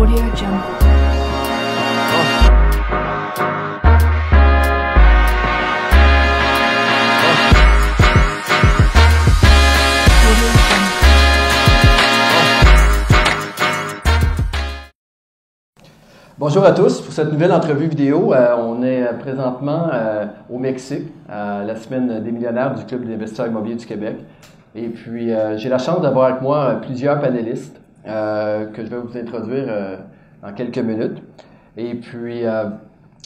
Audio Jungle. Bonjour à tous pour cette nouvelle entrevue vidéo. On est présentement au Mexique, à la semaine des millionnaires du Club d'investisseurs immobiliers du Québec. Et puis, j'ai la chance d'avoir avec moi plusieurs panélistes que je vais vous introduire dans quelques minutes. Et puis,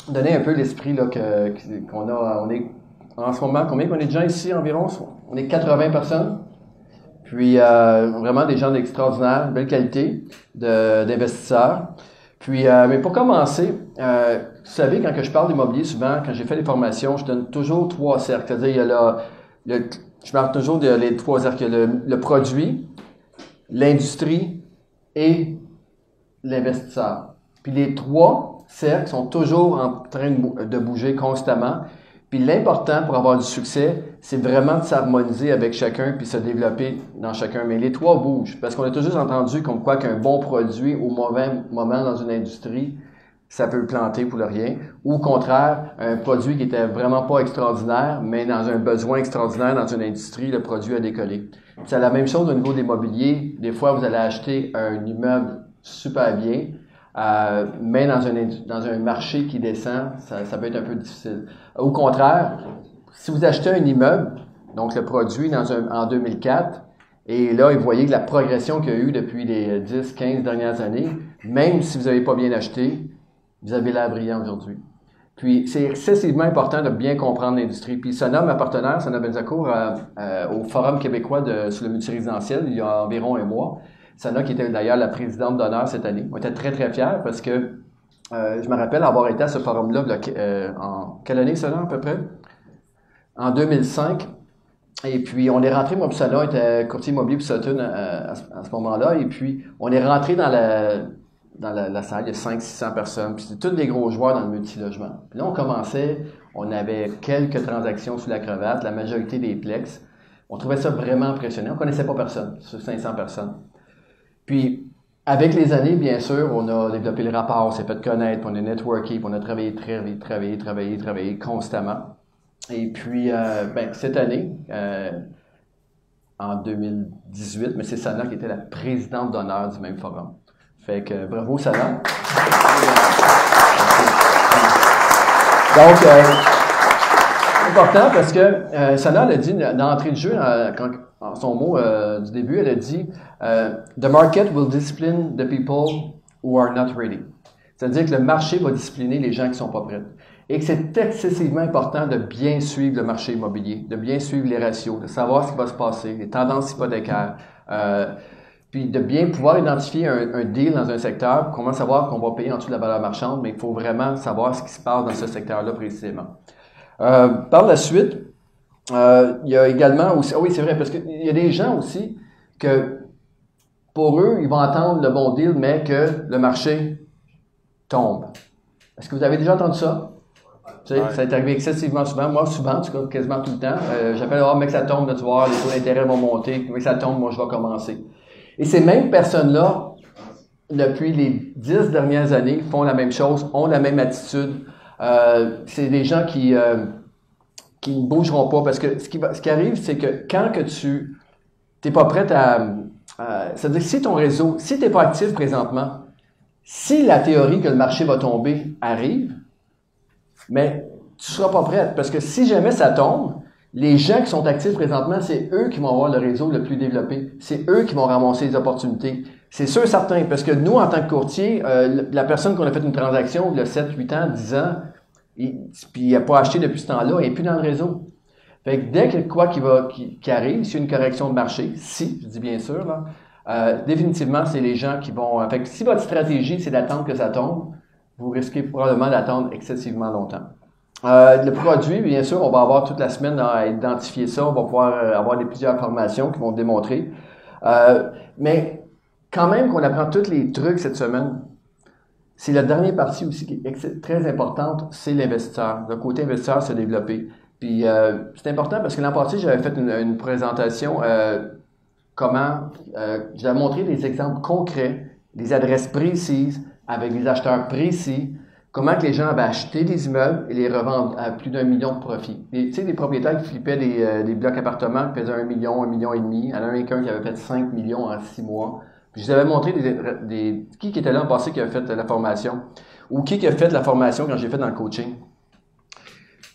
donner un peu l'esprit là, qu'on a. On est en ce moment, combien qu'on est de gens ici environ? On est 80 personnes. Puis, vraiment des gens d'extraordinaire, de belle qualité d'investisseurs. Puis, mais pour commencer, vous savez, quand je parle d'immobilier, souvent, quand j'ai fait des formations, je donne toujours trois cercles. C'est-à-dire, il y a je parle toujours des trois cercles. Il y a le produit, l'industrie et l'investisseur. Puis les trois cercles sont toujours en train de bouger constamment. Puis l'important pour avoir du succès, c'est vraiment de s'harmoniser avec chacun puis se développer dans chacun. Mais les trois bougent parce qu'on a toujours entendu comme quoi qu'un bon produit au mauvais moment dans une industrie, ça peut le planter pour le rien. Ou au contraire, un produit qui était vraiment pas extraordinaire, mais dans un besoin extraordinaire dans une industrie, le produit a décollé. C'est la même chose au niveau de l'immobilier. Des fois, vous allez acheter un immeuble super bien, mais dans un marché qui descend, ça peut être un peu difficile. Au contraire, si vous achetez un immeuble, donc le produit en 2004, et là, vous voyez que la progression qu'il y a eu depuis les 10, 15 dernières années, même si vous n'avez pas bien acheté, vous avez l'air brillant aujourd'hui. Puis, c'est excessivement important de bien comprendre l'industrie. Puis, Sana, ma partenaire, Sana Benzacourt, au Forum québécois sur le multirésidentiel, il y a environ un mois. Sana, qui était d'ailleurs la présidente d'honneur cette année. On était très, très fiers parce que je me rappelle avoir été à ce forum-là en quelle année, Sana, à peu près? En 2005. Et puis, on est rentré, moi, puis Sana était courtier immobilier pour Sutton à ce moment-là. Et puis, on est rentré dans la salle, il y a 500-600 personnes, puis c'était tous des gros joueurs dans le multilogement. Puis là, on commençait, on avait quelques transactions sous la cravate, la majorité des plex. On trouvait ça vraiment impressionnant. On connaissait pas personne, sur 500 personnes. Puis, avec les années, bien sûr, on a développé le rapport, on s'est fait connaître, puis on a networké, puis on a travaillé constamment. Et puis, cette année, en 2018, mais c'est Sana qui était la présidente d'honneur du même forum. Fait que bravo, Sana. Donc, c'est important parce que Sana l'a dit d'entrée de jeu, en son mot du début, elle a dit The market will discipline the people who are not ready. C'est-à-dire que le marché va discipliner les gens qui ne sont pas prêts. Et que c'est excessivement important de bien suivre le marché immobilier, de bien suivre les ratios, de savoir ce qui va se passer, les tendances hypothécaires. Puis de bien pouvoir identifier un deal dans un secteur, comment savoir qu'on va payer en dessous de la valeur marchande, mais il faut vraiment savoir ce qui se passe dans ce secteur-là précisément. Par la suite, il y a également aussi, oui c'est vrai, parce qu'il y a des gens aussi que pour eux, ils vont attendre le bon deal, mais que le marché tombe. Est-ce que vous avez déjà entendu ça? Tu sais, ça est arrivé excessivement souvent. Moi, souvent, en tout cas, quasiment tout le temps. J'appelle, mais que ça tombe, là, tu vois, les taux d'intérêt vont monter, mais que ça tombe, moi, je vais commencer. Et ces mêmes personnes-là, depuis les 10 dernières années, font la même chose, ont la même attitude. C'est des gens qui ne bougeront pas parce que ce qui arrive, c'est que quand que tu n'es pas prêt c'est-à-dire que si ton réseau, si tu n'es pas actif présentement, si la théorie que le marché va tomber arrive, mais tu ne seras pas prête parce que si jamais ça tombe, les gens qui sont actifs présentement, c'est eux qui vont avoir le réseau le plus développé. C'est eux qui vont ramasser les opportunités. C'est sûr certain, parce que nous, en tant que courtier, la personne qu'on a fait une transaction il y a 7, 8 ans, 10 ans, puis il n'a pas acheté depuis ce temps-là, il n'est plus dans le réseau. Fait que dès que quoi qui arrive, s'il y a une correction de marché, si, je dis bien sûr, là, définitivement, c'est les gens qui vont... Fait que si votre stratégie, c'est d'attendre que ça tombe, vous risquez probablement d'attendre excessivement longtemps. Le produit, bien sûr, on va avoir toute la semaine à identifier ça. On va pouvoir avoir plusieurs formations qui vont démontrer. Mais quand même qu'on apprend tous les trucs cette semaine, c'est la dernière partie aussi qui est très importante, c'est l'investisseur. Le côté investisseur se développer. Puis c'est important parce que l'an passé, j'avais fait une présentation j'avais montré des exemples concrets des adresses précises, avec des acheteurs précis, comment que les gens avaient acheté des immeubles et les revendent à plus d'1 million de profit. Tu sais, des propriétaires qui flippaient des blocs appartements qui faisaient 1 million, 1,5 million. Il y en a un qui avait fait 5 millions en 6 mois. Puis je vous avais montré qui était là en passé qui a fait la formation, ou qui a fait la formation quand j'ai fait dans le coaching.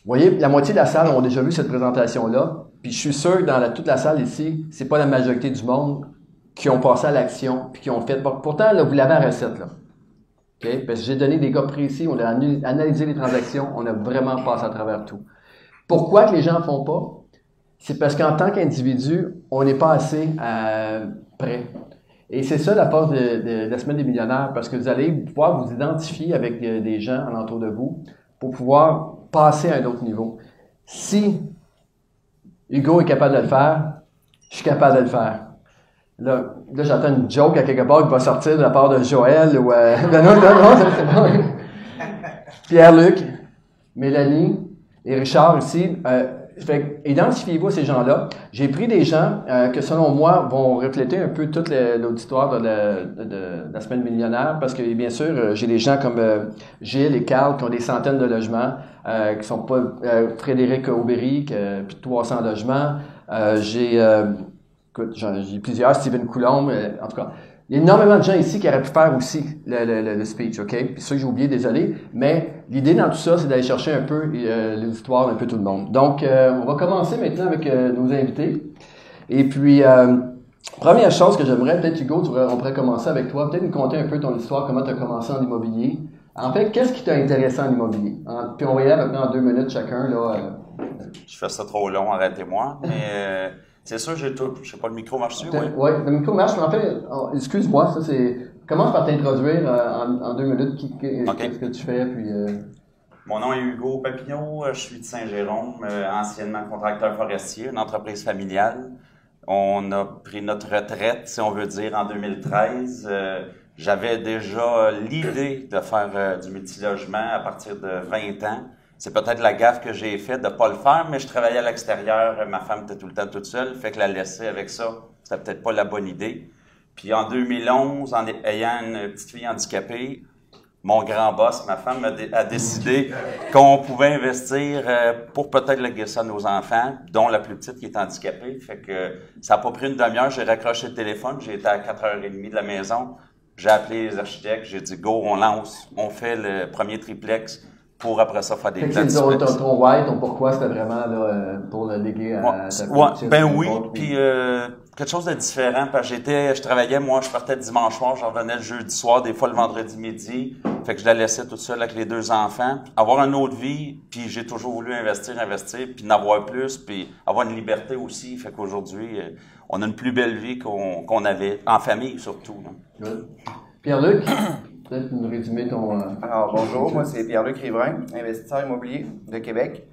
Vous voyez, la moitié de la salle ont déjà vu cette présentation-là, puis je suis sûr que dans toute la salle ici, c'est pas la majorité du monde qui ont passé à l'action, puis qui ont fait. Pourtant, là, vous l'avez à recette, là. Okay? Parce que j'ai donné des cas précis, on a analysé les transactions, on a vraiment passé à travers tout. Pourquoi que les gens ne font pas? C'est parce qu'en tant qu'individu, on n'est pas assez prêt. Et c'est ça la force de la semaine des millionnaires, parce que vous allez pouvoir vous identifier avec des gens alentour de vous pour pouvoir passer à un autre niveau. Si Hugo est capable de le faire, je suis capable de le faire. Là j'entends une joke à quelque part qui va sortir de la part de Joël ou... non, c'est bon. Pierre-Luc, Mélanie et Richard ici. Identifiez-vous ces gens-là. J'ai pris des gens que, selon moi, vont refléter un peu toute l'auditoire de la semaine millionnaire, parce que, bien sûr, j'ai des gens comme Gilles et Carl qui ont des centaines de logements, qui sont pas Frédéric Aubéry, qui a plus de 300 logements. J'ai plusieurs, Steven Coulombe, en tout cas. Il y a énormément de gens ici qui auraient pu faire aussi le speech, OK? Puis ceux que j'ai oublié, désolé. Mais l'idée dans tout ça, c'est d'aller chercher un peu l'auditoire, un peu tout le monde. Donc, on va commencer maintenant avec nos invités. Et puis, première chose que j'aimerais, peut-être Hugo, on pourrait commencer avec toi. Peut-être nous conter un peu ton histoire, comment tu as commencé en immobilier. En fait, qu'est-ce qui t'a intéressé en immobilier? Puis on va y aller maintenant en 2 minutes chacun. Là, Je fais ça trop long, arrêtez-moi. Mais... c'est sûr, j'ai tout. Je sais pas, le micro marche-tu? Oui, le micro marche, mais en fait, excuse-moi, ça c'est... Commence par t'introduire en 2 minutes, qu'est-ce que tu fais, puis... Mon nom est Hugo Papineau, je suis de Saint-Jérôme, anciennement contracteur forestier, une entreprise familiale. On a pris notre retraite, si on veut dire, en 2013. J'avais déjà l'idée de faire du multilogement à partir de 20 ans. C'est peut-être la gaffe que j'ai faite de ne pas le faire, mais je travaillais à l'extérieur, ma femme était tout le temps toute seule, fait que la laisser avec ça, c'était peut-être pas la bonne idée. Puis en 2011, en ayant une petite fille handicapée, mon grand boss, ma femme, a décidé qu'on pouvait investir pour peut-être léguer ça à nos enfants, dont la plus petite qui est handicapée. Fait que ça n'a pas pris une demi-heure, j'ai raccroché le téléphone, j'ai été à 4h30 de la maison, j'ai appelé les architectes, j'ai dit « Go, on lance, on fait le premier triplex ». Pour après ça faire des plans. Ton why, ton pourquoi, c'était vraiment là, pour le léguer à ta petite. Ben oui, puis quelque chose de différent, parce que je travaillais, moi, je partais le dimanche soir, j'en revenais le jeudi soir, des fois le vendredi midi, fait que je la laissais toute seule avec les 2 enfants, avoir une autre vie, puis j'ai toujours voulu investir, puis en avoir plus, puis avoir une liberté aussi, fait qu'aujourd'hui, on a une plus belle vie qu'on avait, en famille surtout. Pierre-Luc? Peut-être nous résumer ton... Alors, bonjour, moi c'est Pierre-Luc Riverain, investisseur immobilier de Québec.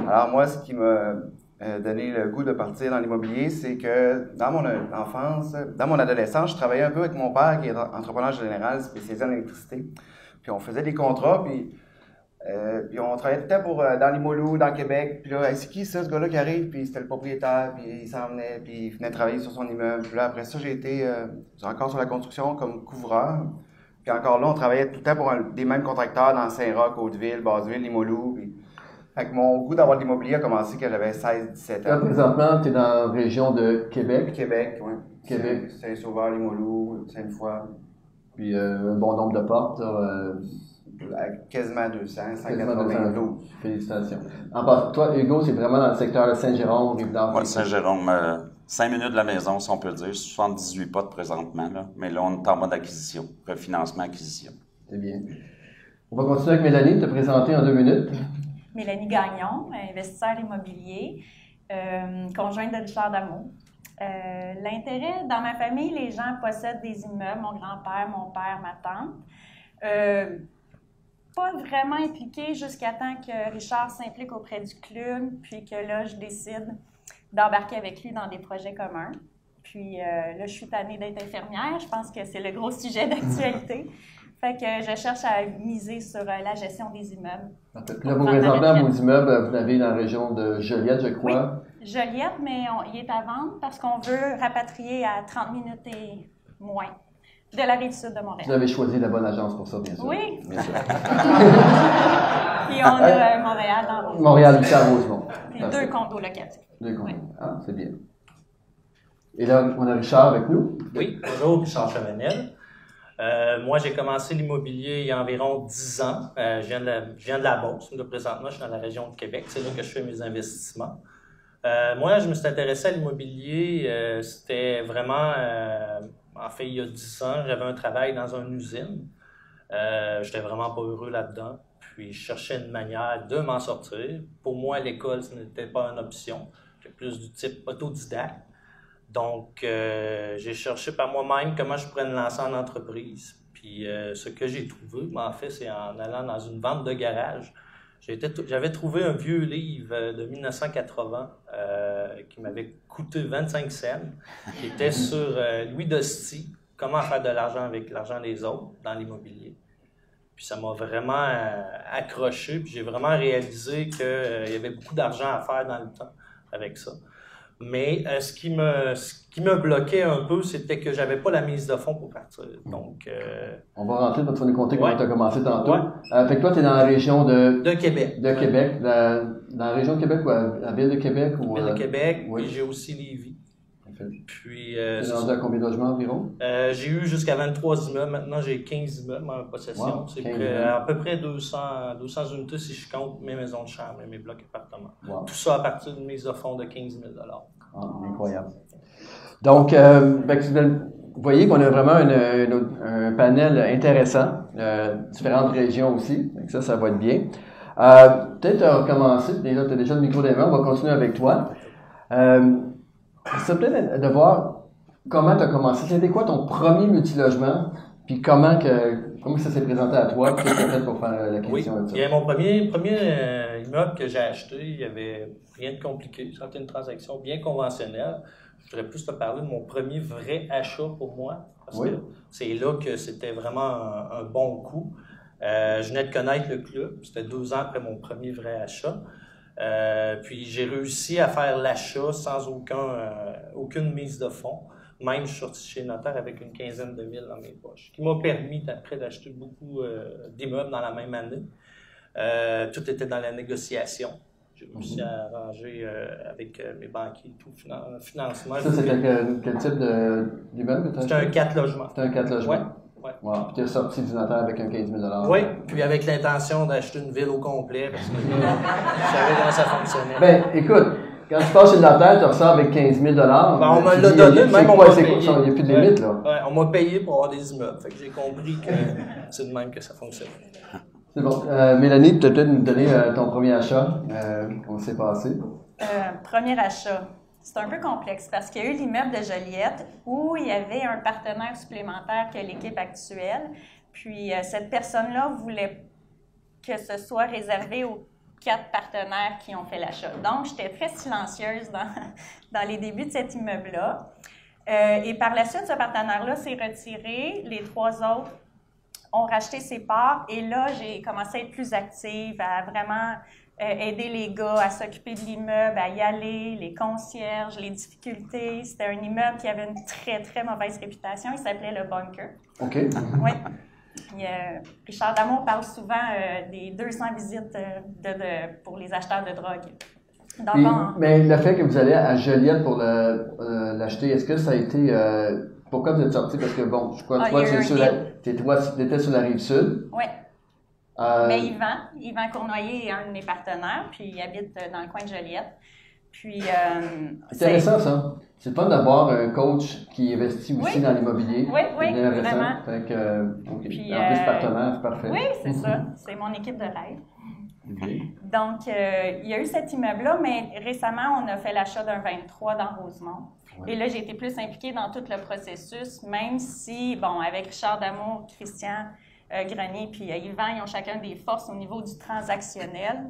Alors, moi, ce qui m'a donné le goût de partir dans l'immobilier, c'est que dans mon enfance, dans mon adolescence, je travaillais un peu avec mon père qui est entrepreneur général spécialisé en électricité. Puis on faisait des contrats, puis on travaillait tout le temps dans l'Imolou, dans Québec. Puis là, c'est qui ça, ce gars-là qui arrive? Puis c'était le propriétaire, puis il s'en venait, puis il venait travailler sur son immeuble. Puis là, après ça, j'ai été encore sur la construction comme couvreur. Puis encore là, on travaillait tout le temps pour des mêmes contracteurs dans Saint-Roch, Hauteville, Basseville, Limoilou. Puis... Fait que mon goût d'avoir de l'immobilier a commencé quand j'avais 16-17 ans. Là, présentement, tu es dans la région de Québec. Québec, oui. Québec. Saint-Sauveur, Limoilou, Sainte-Foy. Puis un bon nombre de portes. Quasiment 200, 192. Félicitations. En passant, toi, Hugo, c'est vraiment dans le secteur de Saint-Jérôme, Rive-d'Or. Oui, Saint-Jérôme, 5 minutes de la maison, si on peut dire. 78 potes présentement, là. Mais là, on est en mode acquisition, refinancement, acquisition. C'est bien. On va continuer avec Mélanie, te présenter en 2 minutes. Mélanie Gagnon, investisseur immobilier, conjointe de Richard Dameau. L'intérêt, dans ma famille, les gens possèdent des immeubles, mon grand-père, mon père, ma tante. Pas vraiment impliquée jusqu'à temps que Richard s'implique auprès du club, puis que là, je décide d'embarquer avec lui dans des projets communs. Puis là, je suis tannée d'être infirmière. Je pense que c'est le gros sujet d'actualité. Fait que je cherche à miser sur la gestion des immeubles. Là, vous présentement, vos immeubles, vous avez dans la région de Joliette, je crois. Oui, Joliette, mais il est à vendre parce qu'on veut rapatrier à 30 minutes et moins De la Rive-Sud de Montréal. Vous avez choisi la bonne agence pour ça, bien sûr. Oui. Bien sûr. Puis on a Montréal dans Rosemont. Montréal, Rosemont. Puis 2 condos locatifs. 2 condos. Oui. Ah, c'est bien. Et là, on a Richard avec nous. Oui, bonjour, Richard Chavanel. Moi, j'ai commencé l'immobilier il y a environ 10 ans. Je viens de la Beauce. Là, présentement, je suis dans la région de Québec. C'est là que je fais mes investissements. Moi, je me suis intéressé à l'immobilier. C'était vraiment... en fait, il y a 10 ans, j'avais un travail dans une usine. J'étais vraiment pas heureux là-dedans. Puis, je cherchais une manière de m'en sortir. Pour moi, l'école, ce n'était pas une option. J'étais plus du type autodidacte. Donc, j'ai cherché par moi-même comment je pourrais me lancer en entreprise. Puis, ce que j'ai trouvé, en fait, c'est en allant dans une vente de garage. J'avais trouvé un vieux livre de 1980 qui m'avait coûté 25 cents, qui était sur Louis Dostie, comment faire de l'argent avec l'argent des autres dans l'immobilier. Puis ça m'a vraiment accroché, puis j'ai vraiment réalisé qu'il y avait beaucoup d'argent à faire dans le temps avec ça. Mais ce qui me bloquait un peu, c'était que j'avais pas la mise de fonds pour partir. Donc, on va rentrer, tu vas nous compter comment tu as commencé tantôt. Ouais. Fait que toi, tu es dans la région de Québec. De Québec. Dans la région de Québec ou à la ville de Québec? Ville de Québec, oui. Puis j'ai aussi Lévis. Puis, tu es rendu à combien de logements environ? J'ai eu jusqu'à 23 immeubles. Maintenant, j'ai 15 immeubles en possession. Wow, c'est à peu près 200 unités si je compte mes maisons de chambre et mes blocs appartements. Wow. Tout ça à partir d'une mise de fonds de 15 000 Ah, incroyable. Donc, vous voyez qu'on a vraiment un panel intéressant, différentes régions aussi. Donc ça va être bien. Peut-être recommencer. Déjà, tu as déjà le micro des mains. On va continuer avec toi. C'est peut-être de voir comment tu as commencé. C'était quoi ton premier multilogement? Puis comment ça s'est présenté à toi? Qu'est-ce que tu as fait pour faire la question de ça? Oui, mon premier immeuble que j'ai acheté, il n'y avait rien de compliqué. C'était une transaction bien conventionnelle. Je voudrais plus te parler de mon premier vrai achat pour moi. Parce que c'est là que c'était vraiment un bon coup. Je venais de connaître le club. C'était 2 ans après mon premier vrai achat. Puis j'ai réussi à faire l'achat sans aucune mise de fonds. Même, je suis sorti chez le notaire avec une quinzaine de mille dans mes poches, qui m'a permis après d'acheter beaucoup d'immeubles dans la même année. Tout était dans la négociation. J'ai réussi à arranger avec mes banquiers tout financement. Ça, c'était quel type d'immeuble que tu as acheté? C'était un 4 logements. C'était un 4 logements? Oui. Ouais. Wow. Puis tu es sorti du notaire avec un 15 000 $. Oui, puis avec l'intention d'acheter une ville au complet, parce que je savais comment ça fonctionnait. Ben, écoute, quand tu passes chez le notaire, tu ressors avec 15 000 $. Ben, on me l'a donné, même on m'a payé. Il n'y a plus de limite, là. Ouais, on m'a payé pour avoir des immeubles. Fait que j'ai compris que c'est de même que ça fonctionne. C'est bon. Mélanie, tu peux peut-être nous donner ton premier achat. Comment s'est passé? Premier achat. C'est un peu complexe parce qu'il y a eu l'immeuble de Joliette où il y avait un partenaire supplémentaire que l'équipe actuelle. Puis cette personne-là voulait que ce soit réservé aux 4 partenaires qui ont fait l'achat. Donc, j'étais très silencieuse dans les débuts de cet immeuble-là. Et par la suite, ce partenaire-là s'est retiré. Les 3 autres ont racheté ses parts. Et là, j'ai commencé à être plus active, à vraiment aider les gars à s'occuper de l'immeuble, à y aller, les concierges, les difficultés. C'était un immeuble qui avait une très, très mauvaise réputation. Il s'appelait le Bunker. OK. Oui. Richard Damour parle souvent des 200 visites pour les acheteurs de drogue. Donc, mais le fait que vous allez à Joliette pour l'acheter, est-ce que ça a été... pourquoi vous êtes sorti? Parce que, bon, je crois que toi, tu étais sur la Rive-Sud. Oui. Mais Yvan Cournoyer est un de mes partenaires, puis il habite dans le coin de Joliette. Puis, intéressant, ça. C'est fun d'avoir un coach qui investit aussi dans l'immobilier. Oui, vraiment. Fait que, puis, en plus, partenaire, c'est parfait. Oui, c'est ça. C'est mon équipe de rêve. Okay. Donc, il y a eu cet immeuble-là, mais récemment, on a fait l'achat d'un 23 dans Rosemont. Ouais. Et là, j'ai été plus impliquée dans tout le processus, même si, bon, avec Richard Damour, Christian Grenier puis Yvan, ils ont chacun des forces au niveau du transactionnel.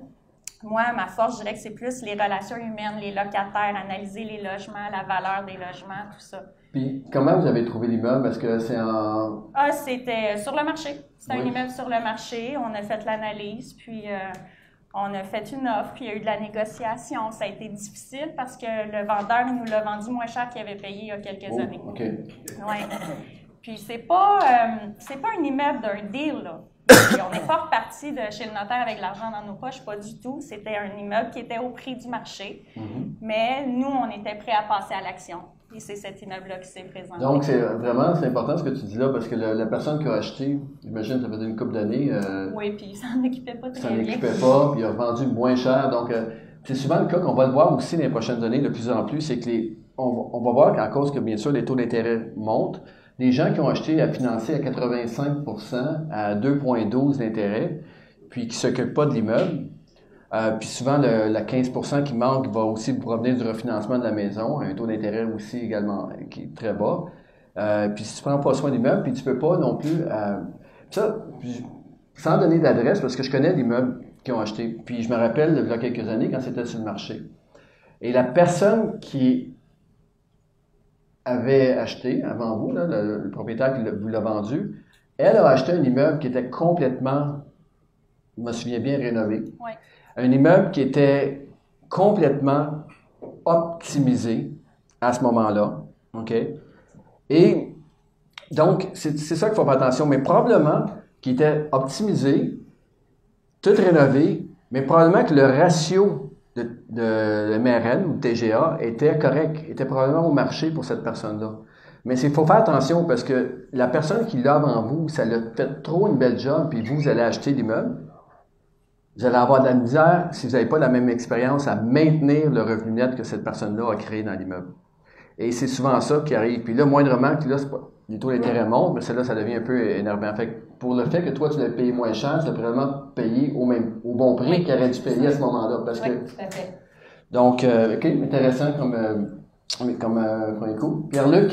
Moi, ma force, je dirais que c'est plus les relations humaines, les locataires, analyser les logements, la valeur des logements, tout ça. Puis, comment vous avez trouvé l'immeuble? Est-ce que c'est en... C'était sur le marché. C'était un immeuble sur le marché. On a fait l'analyse, puis on a fait une offre, puis il y a eu de la négociation. Ça a été difficile parce que le vendeur, il nous l'a vendu moins cher qu'il avait payé il y a quelques années. OK. Ouais. Puis c'est pas un immeuble d'un deal, là. Et on n'est pas reparti de chez le notaire avec l'argent dans nos poches, pas du tout. C'était un immeuble qui était au prix du marché. Mais nous, on était prêts à passer à l'action. Et c'est cet immeuble-là qui s'est présenté. Donc, c'est important ce que tu dis là, parce que la personne qui a acheté, j'imagine, ça faisait une couple d'années. Oui, puis il s'en occupait pas très bien. Il s'en occupait pas, puis il a vendu moins cher. Donc, c'est souvent le cas qu'on va le voir aussi dans les prochaines années de plus en plus, c'est que on va voir qu'à cause que, bien sûr, les taux d'intérêt montent, les gens qui ont acheté à financer à 85% à 2,12 d'intérêt, puis qui ne s'occupent pas de l'immeuble, puis souvent, la 15% qui manque va aussi provenir du refinancement de la maison, un taux d'intérêt aussi également qui est très bas. Puis si tu ne prends pas soin de l'immeuble, puis tu ne peux pas non plus... ça, sans donner d'adresse, parce que je connais l'immeuble qu'ils ont acheté, puis je me rappelle, il y a quelques années, quand c'était sur le marché. Et la personne qui avait acheté, avant vous, là, le propriétaire qui vous l'a vendu, elle a acheté un immeuble qui était complètement, je me souviens bien, rénové. Oui. Un immeuble qui était complètement optimisé à ce moment-là. OK? Et donc, c'est ça qu'il faut faire attention. Mais probablement qu'il était optimisé, tout rénové, mais probablement que le ratio de MRN ou de TGA était correct, était probablement au marché pour cette personne-là. Mais il faut faire attention parce que la personne qui l'a avant vous, ça l'a fait trop une belle job, puis vous allez acheter l'immeuble. Vous allez avoir de la misère si vous n'avez pas la même expérience à maintenir le revenu net que cette personne-là a créé dans l'immeuble. Et c'est souvent ça qui arrive. Puis là, moindrement que là, les taux d'intérêt montent, mais celle-là, ça devient un peu énervant. Fait que pour le fait que toi, tu l'as payé moins cher, tu l'as vraiment payé au bon prix qu'il aurait dû payer à ce moment-là. Parce que, tout à fait. Donc, OK, intéressant comme premier coup. Pierre-Luc,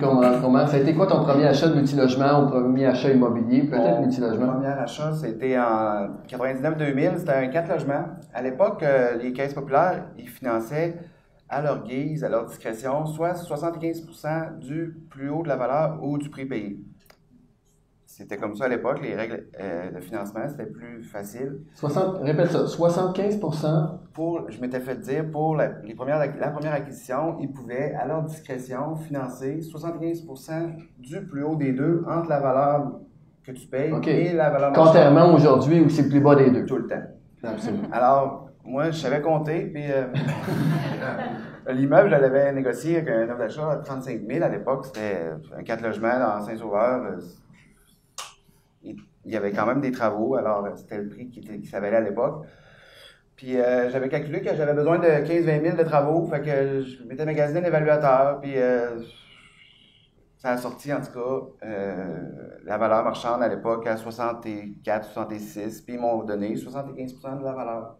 comment ça a été quoi ton premier achat de multilogement ou premier achat immobilier, peut-être multilogement? Mon premier achat, c'était en 99-2000, c'était un 4 logements. À l'époque, les caisses populaires, ils finançaient à leur guise, à leur discrétion, soit 75% du plus haut de la valeur ou du prix payé. C'était comme ça à l'époque, les règles de financement, c'était plus facile. Répète ça, 75%? Je m'étais fait dire, pour la première acquisition, ils pouvaient, à leur discrétion, financer 75% du plus haut des deux entre la valeur que tu payes et la valeur marchande. Contrairement aujourd'hui où c'est le plus bas des deux. Tout le temps. Absolument. Alors, moi, je savais compter, puis l'immeuble, je l'avais négocié avec un offre d'achat à 35 000 à l'époque. C'était un 4 logements dans Saint-Sauveur. Il y avait quand même des travaux, alors c'était le prix qui ça valait à l'époque. Puis j'avais calculé que j'avais besoin de 15-20 000 de travaux, fait que je m'étais magasiné un évaluateur, puis ça a sorti en tout cas la valeur marchande à l'époque à 64-66, puis ils m'ont donné 75% de la valeur.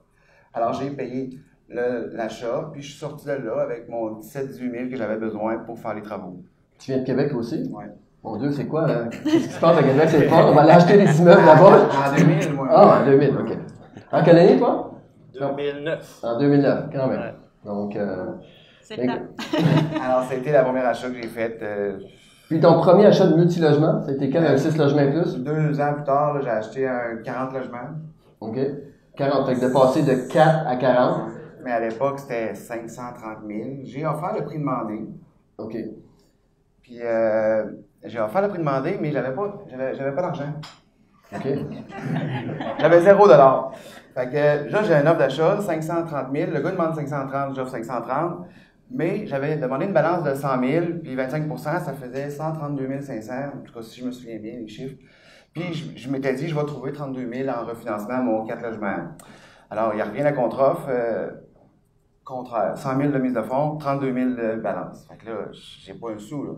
Alors j'ai payé l'achat, puis je suis sorti de là avec mon 17-18 000 que j'avais besoin pour faire les travaux. Tu viens de Québec aussi? Oui. Mon Dieu, c'est quoi, là? Qu'est-ce qui se passe à Québec? C'est fort. On va aller acheter des immeubles là-bas. En 2000, moi. Ah, en 2000, OK. En quelle année, toi? 2009. En 2009, quand même. Ouais. Donc, C'est le temps. Alors, ça a été la première achat que j'ai faite. Puis ton premier achat de multilogement, c'était quel? Un 6 logements et plus? 2 ans plus tard, là, j'ai acheté un 40 logements. OK. 40, fait que de passer de 4 à 40. Mais à l'époque, c'était 530 000. J'ai offert le prix demandé. OK. Puis, j'ai offert le prix demandé, mais j'avais pas d'argent. OK. J'avais $0. Fait que là, j'ai une offre d'achat, 530 000. Le gars demande 530, j'offre 530. Mais j'avais demandé une balance de 100 000, puis 25 %, ça faisait 132 500. En tout cas, si je me souviens bien, les chiffres. Puis, je m'étais dit, je vais trouver 32 000 en refinancement à mon 4 logements. Alors, il revient la contre-offre. Contraire. 100 000 de mise de fonds, 32 000 de balance. Fait que là, j'ai pas un sou, là.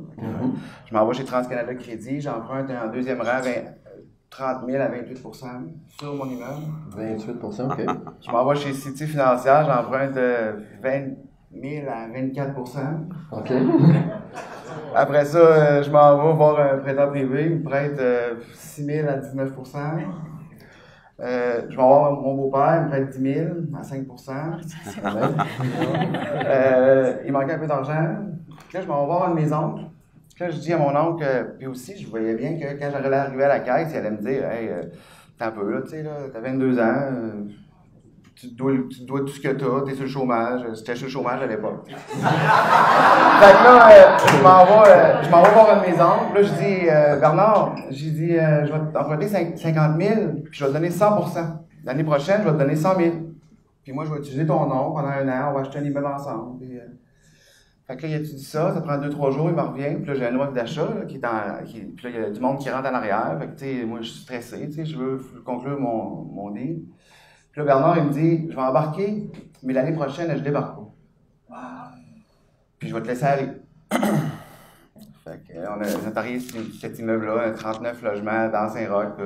Je m'en vais chez TransCanada Crédit, j'emprunte en deuxième rang 30 000 à 28 % sur mon immeuble. 28 OK. Je m'en vais chez City Financière, j'emprunte 20 000 à 24 % OK. Après ça, je m'en vais voir un prêteur privé, il me prête 6 000 à 19 % je vais voir mon beau-père, il me prête 10 000 à 5 il manquait un peu d'argent. Puis là, je m'en vais voir un de mes oncles. Puis là, je dis à mon oncle, puis aussi, je voyais bien que quand j'allais arriver à la caisse, il allait me dire, hey, t'es un peu là, tu sais, là, t'as 22 ans, tu te dois tout ce que t'as, t'es sur le chômage. J'étais sur le chômage à l'époque. Fait que là, je m'en vais voir un de mes oncles. Là, je dis, Bernard, j'ai dit, je vais t'emprunter 50 000, puis je vais te donner 100%. L'année prochaine, je vais te donner 100 000. Puis moi, je vais utiliser ton nom pendant 1 an, on va acheter un immeuble ensemble. Puis, fait que là, il étudie ça prend 2-3 jours, il me revient, puis là, j'ai un offre d'achat, puis là, il y a du monde qui rentre en arrière, fait que, tu sais, moi, je suis stressé, tu sais, je veux conclure mon deal. Puis là, Bernard, il me dit, je vais embarquer, mais l'année prochaine, je débarque pas. Puis je vais te laisser aller. Fait que, on a arrivé cet immeuble-là, un 39 logements dans Saint-Roch,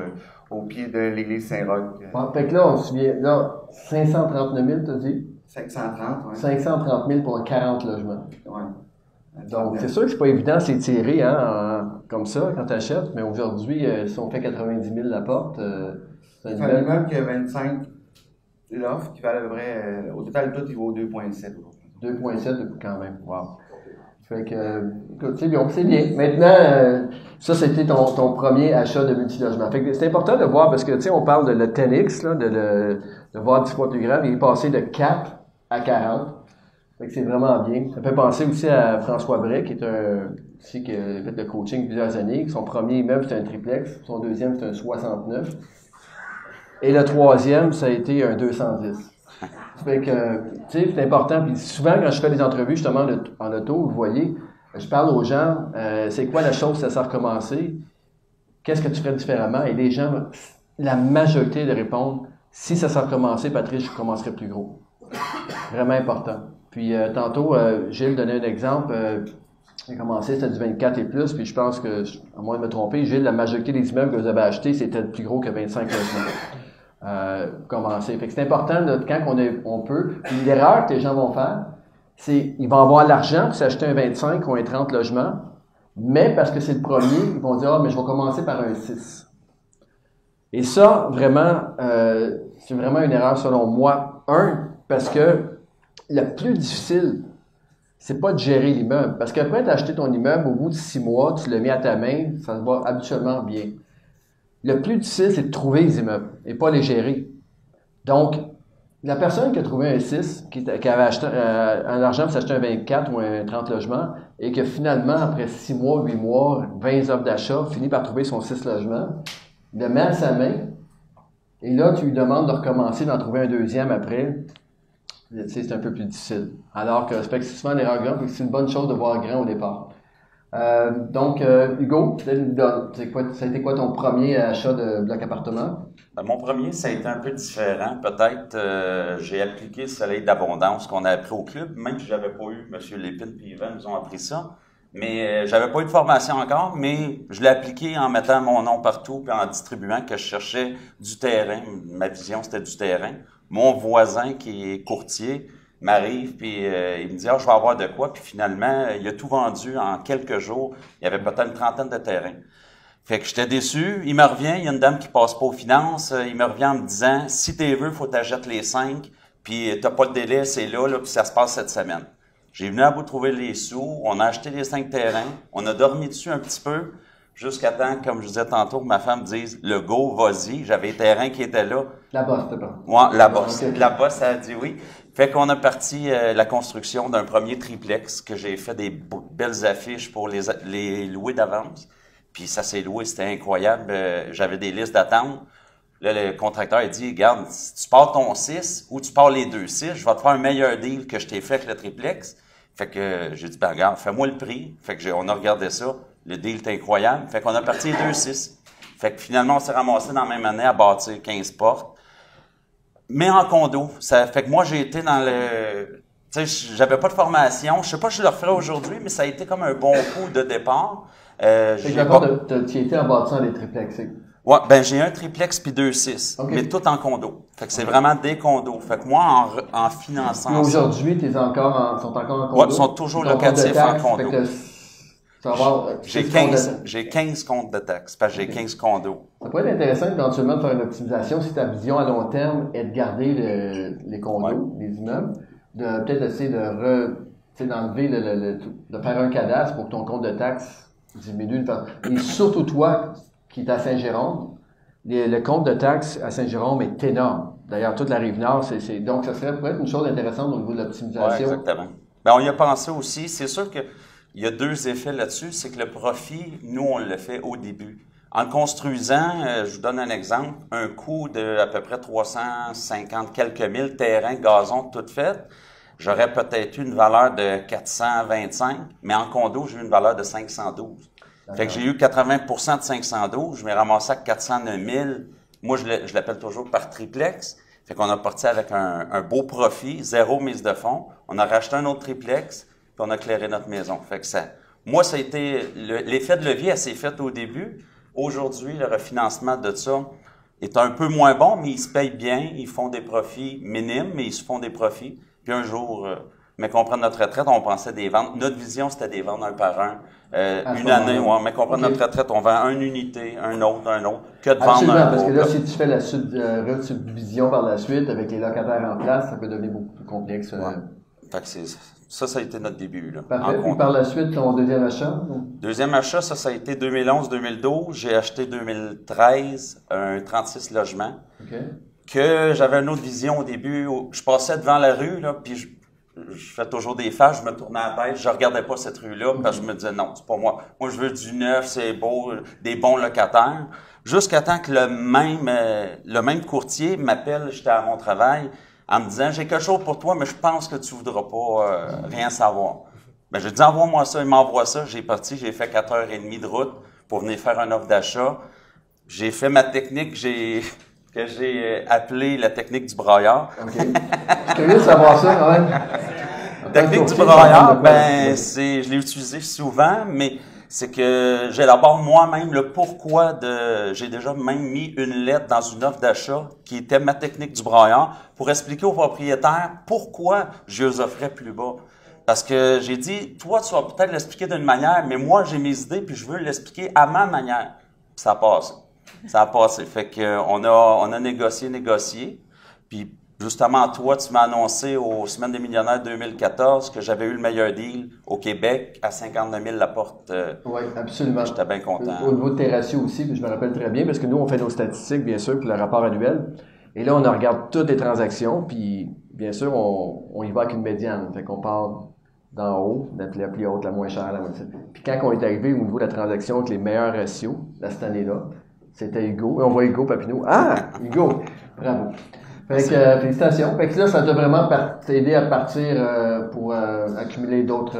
au pied de l'église Saint-Roch. Fait que là, on se souvient, là, 539 000, t'as dit? 530, oui. 530 000 pour 40 logements. Ouais. Donc, c'est sûr que c'est pas évident de s'étirer comme ça quand tu achètes, mais aujourd'hui, si on fait 90 000 la porte, c'est un immeuble qui a 25 l'offre, qui valent à peu près, au total, tout, il vaut 2,7. 2,7 quand même, wow. Fait que, écoute, c'est bien. Maintenant, ça, c'était ton premier achat de multilogement. Fait que c'est important de voir, parce que, tu sais, on parle de le 10X, là, de voir 10 fois plus grand, il est passé de 4 à 40. Fait que c'est vraiment bien. Ça fait penser aussi à François Bray, qui est qui a fait le coaching plusieurs années. Son premier immeuble, c'était un triplex. Son deuxième, c'était un 69. Et le troisième, ça a été un 210. Fait que, tu sais, c'est important. Puis souvent, quand je fais des entrevues, justement, en auto, vous voyez, je parle aux gens, c'est quoi la chose si ça a recommencé? Qu'est-ce que tu ferais différemment? Et les gens, la majorité de répondre, si ça s'est recommencé, Patrice, je commencerais plus gros. Vraiment important. Puis tantôt, Gilles donnait un exemple. Il a commencé, c'était du 24 et plus, puis je pense que, à moins de me tromper, Gilles, la majorité des immeubles que vous avez achetés, c'était plus gros que 25 logements. Commencer. Fait que c'est important, quand on peut. Puis l'erreur que les gens vont faire, c'est ils vont avoir l'argent pour s'acheter un 25 ou un 30 logements, mais parce que c'est le premier, ils vont dire « Ah, mais je vais commencer par un 6 ». Et ça, vraiment, c'est vraiment une erreur selon moi. Parce que le plus difficile, c'est pas de gérer l'immeuble. Parce qu'après, tu as acheté ton immeuble, au bout de 6 mois, tu l'as mis à ta main, ça se va habituellement bien. Le plus difficile, c'est de trouver les immeubles et pas les gérer. Donc, la personne qui a trouvé un 6, qui avait acheté un argent pour s'acheter un 24 ou un 30 logements, et que finalement, après 6 mois, 8 mois, 20 offres d'achat, finit par trouver son 6 logements, il le met à sa main, et là, tu lui demandes de recommencer, d'en trouver un deuxième après. Tu sais, c'est un peu plus difficile. Alors que c'est souvent une erreur grande, c'est une bonne chose de voir grand au départ. Donc, Hugo, ça a été quoi ton premier achat de bloc appartement? Ben, mon premier, ça a été un peu différent. Peut-être, j'ai appliqué le soleil d'abondance qu'on a appris au club, même si j'avais pas eu, M. Lépine et Yvan nous ont appris ça. Mais j'avais pas eu de formation encore, mais je l'ai appliqué en mettant mon nom partout puis en distribuant que je cherchais du terrain. Ma vision, c'était du terrain. Mon voisin, qui est courtier, m'arrive puis il me dit « Ah, je vais avoir de quoi ». Puis finalement, il a tout vendu en quelques jours. Il y avait peut-être une trentaine de terrains. Fait que j'étais déçu. Il me revient, il y a une dame qui passe pas aux finances. Il me revient en me disant « Si t'es veux, faut t'achètes les 5, puis t'as pas de délai, c'est là, puis ça se passe cette semaine ». J'ai venu à bout de trouver les sous, on a acheté les 5 terrains, on a dormi dessus un petit peu, jusqu'à temps, comme je disais tantôt, que ma femme dise « Le go, vas-y ». J'avais les terrains qui étaient là. La bosse, c'est pas. Ouais, la bosse. Okay. La bosse, ça a dit oui. Fait qu'on a parti la construction d'un premier triplex que j'ai fait des belles affiches pour les louer d'avance. Puis ça s'est loué, c'était incroyable. J'avais des listes d'attente. Là, le contracteur a dit, regarde, si tu pars ton 6 ou tu pars les 2-6, je vais te faire un meilleur deal que je t'ai fait avec le triplex. Fait que j'ai dit, ben regarde, fais-moi le prix. Fait que on a regardé ça. Le deal était incroyable. Fait qu'on a parti les 2-6. Fait que finalement, on s'est ramassé dans la même année à bâtir 15 portes. Mais en condo. Ça fait que moi, j'ai été dans le... Tu sais, j'avais pas de formation. Je sais pas si je le referais aujourd'hui, mais ça a été comme un bon coup de départ. Fait que d'abord, tu étais en bâtissant les triplex. Ouais, ben j'ai un triplex puis 2-6, okay. Mais tout en condo. Fait que c'est vraiment des condos. Fait que moi, en finançant ça... Aujourd'hui, sont encore en condo? Ouais, ils sont toujours locatifs en condo. J'ai 15 comptes de taxes, parce que j'ai 15 condos. Ça pourrait être intéressant éventuellement de faire une optimisation si ta vision à long terme est de garder les condos, les immeubles, de peut-être essayer d'enlever, de faire un cadastre pour que ton compte de taxes diminue. Et surtout toi, qui est à Saint-Jérôme, le compte de taxes à Saint-Jérôme est énorme. D'ailleurs, toute la Rive-Nord, donc ça serait peut-être une chose intéressante au niveau de l'optimisation. Oui, exactement. Bien, on y a pensé aussi. C'est sûr qu'il y a deux effets là-dessus. C'est que le profit, nous, on le fait au début. En construisant, je vous donne un exemple, un coût de à peu près 350 quelques mille, terrain, gazon, tout fait, j'aurais peut-être eu une valeur de 425, mais en condo, j'ai eu une valeur de 512. Fait que j'ai eu 80 de 512, je m'ai ramassé à 409 000. Moi, je l'appelle toujours par triplex. Fait qu'on a parti avec un beau profit, zéro mise de fonds. On a racheté un autre triplex, puis on a éclairé notre maison. Fait que moi, ça a été, l'effet de levier, elle s'est fait au début. Aujourd'hui, le refinancement de ça est un peu moins bon, mais ils se payent bien. Ils font des profits minimes, mais ils se font des profits. Puis un jour, mais qu'on prenne notre retraite, on pensait des ventes. Notre vision, c'était des ventes un par un. Une année, ouais, mais qu'on prenne notre retraite, on vend une unité, un autre, que de vendre Absolument, un parce que autre. là, si tu fais la subdivision par la suite avec les locataires en place, ça peut devenir beaucoup plus complexe. Ouais. Fait que ça a été notre début. Là, parfait. Puis par la suite, ton deuxième achat? Deuxième achat, ça a été 2011-2012. J'ai acheté 2013 un 36 logements. OK. Que j'avais une autre vision au début. Je passais devant la rue, là, puis je fais toujours des phases, je me tournais à la tête, je regardais pas cette rue-là, parce que je me disais non, c'est pas moi. Moi, je veux du neuf, c'est beau, des bons locataires. Jusqu'à temps que le même courtier m'appelle, j'étais à mon travail, en me disant, j'ai quelque chose pour toi, mais je pense que tu voudras pas rien savoir. Ben, j'ai dit, envoie-moi ça, il m'envoie ça. J'ai fait 4h30 de route pour venir faire une offre d'achat. J'ai fait ma technique, que j'ai appelé la technique du braillard. OK. Je suis curieux de savoir ça quand même. Technique du braillard, je l'ai utilisé souvent, mais c'est que j'élabore moi-même le pourquoi j'ai déjà même mis une lettre dans une offre d'achat qui était ma technique du braillard pour expliquer aux propriétaires pourquoi je les offrais plus bas. Parce que j'ai dit, toi, tu vas peut-être l'expliquer d'une manière, mais moi, j'ai mes idées puis je veux l'expliquer à ma manière. Puis ça passe. Ça a passé. Fait que on a négocié. Puis justement, toi, tu m'as annoncé aux Semaines des millionnaires 2014 que j'avais eu le meilleur deal au Québec à 59 000 la porte. Oui, absolument. J'étais bien content. Au niveau de tes ratios aussi, puis je me rappelle très bien, parce que nous, on fait nos statistiques, bien sûr, puis le rapport annuel. Et là, on regarde toutes les transactions, puis bien sûr, on y va avec une médiane. Fait qu'on part d'en haut, la plus haute, la moins chère, la moins chère. Puis quand on est arrivé au niveau de la transaction avec les meilleurs ratios, cette année-là, c'était Hugo. Et on voit Hugo Papineau. Ah! Hugo! Bravo. Fait que, félicitations. Fait que là, ça t'a vraiment aidé à partir pour accumuler d'autres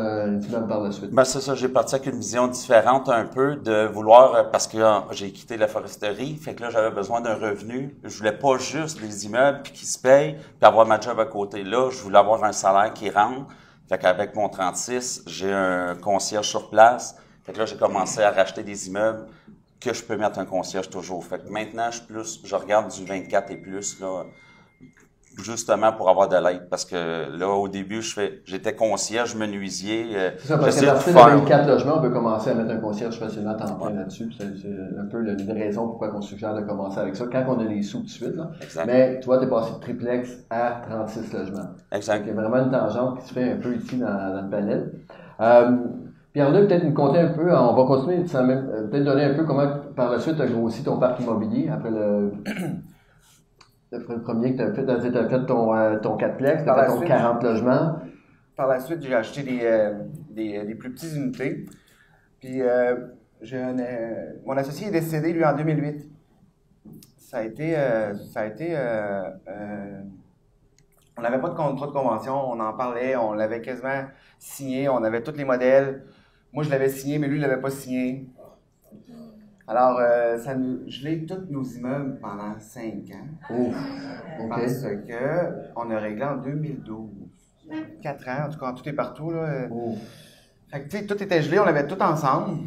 immeubles par la suite. Ben, c'est ça. J'ai parti avec une vision différente un peu de vouloir, parce que j'ai quitté la foresterie. Fait que là, j'avais besoin d'un revenu. Je voulais pas juste les immeubles puis qui se payent puis avoir ma job à côté. Là, je voulais avoir un salaire qui rentre. Fait qu'avec mon 36, j'ai un concierge sur place. Fait que là, j'ai commencé à racheter des immeubles que je peux mettre un concierge toujours. Fait que maintenant, je regarde du 24 et plus, là, justement pour avoir de l'aide. Parce que là, au début, j'étais concierge, menuisier. C'est ça, parce qu'à partir de 24 logements, on peut commencer à mettre un concierge facilement à temps plein là-dessus. C'est un peu une raison pourquoi on suggère de commencer avec ça, quand on a les sous tout de suite. Là. Exact. Mais toi, tu es passé de triplex à 36 logements. Exact. Il y a vraiment une tangente qui se fait un peu ici dans le panel. Pierre-Luc, peut-être nous conter un peu, on va continuer, peut-être donner un peu comment par la suite tu as grossi ton parc immobilier après le premier que tu as fait. Tu as fait ton 4plex, tu as fait ton 40 logements. Par la suite, j'ai acheté des plus petites unités. Puis mon associé est décédé, lui, en 2008. On n'avait pas de contrat de convention, on en parlait, on l'avait quasiment signé, on avait tous les modèles. Moi, je l'avais signé, mais lui, il ne l'avait pas signé. Alors, gelé tous nos immeubles pendant 5 ans. Ouf, OK. Parce qu'on a réglé en 2012. 4 ans, en tout cas, tout est partout. Là. Fait que, tu sais, tout était gelé, on avait tout ensemble.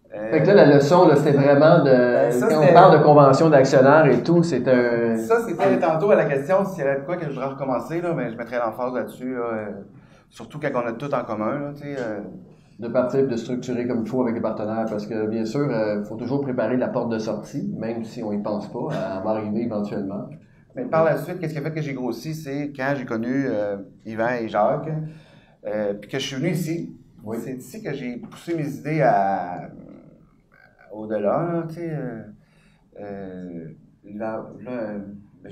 Fait que là, la leçon, là, c'était vraiment quand on parle de convention d'actionnaires et tout, c'est un... Ça, c'était tantôt à la question s'il y avait de quoi que je voudrais recommencer, là, mais je mettrais l'emphase là-dessus, là, surtout quand on a tout en commun, là, tu sais. De partir et de structurer comme il faut avec les partenaires, parce que, bien sûr, il faut toujours préparer la porte de sortie, même si on y pense pas, elle va arriver éventuellement. Mais par la suite, qu'est-ce qui a fait que j'ai grossi, c'est quand j'ai connu Yvan et Jacques, puis que je suis venu ici. Oui. C'est ici que j'ai poussé mes idées au-delà, là, tu sais. je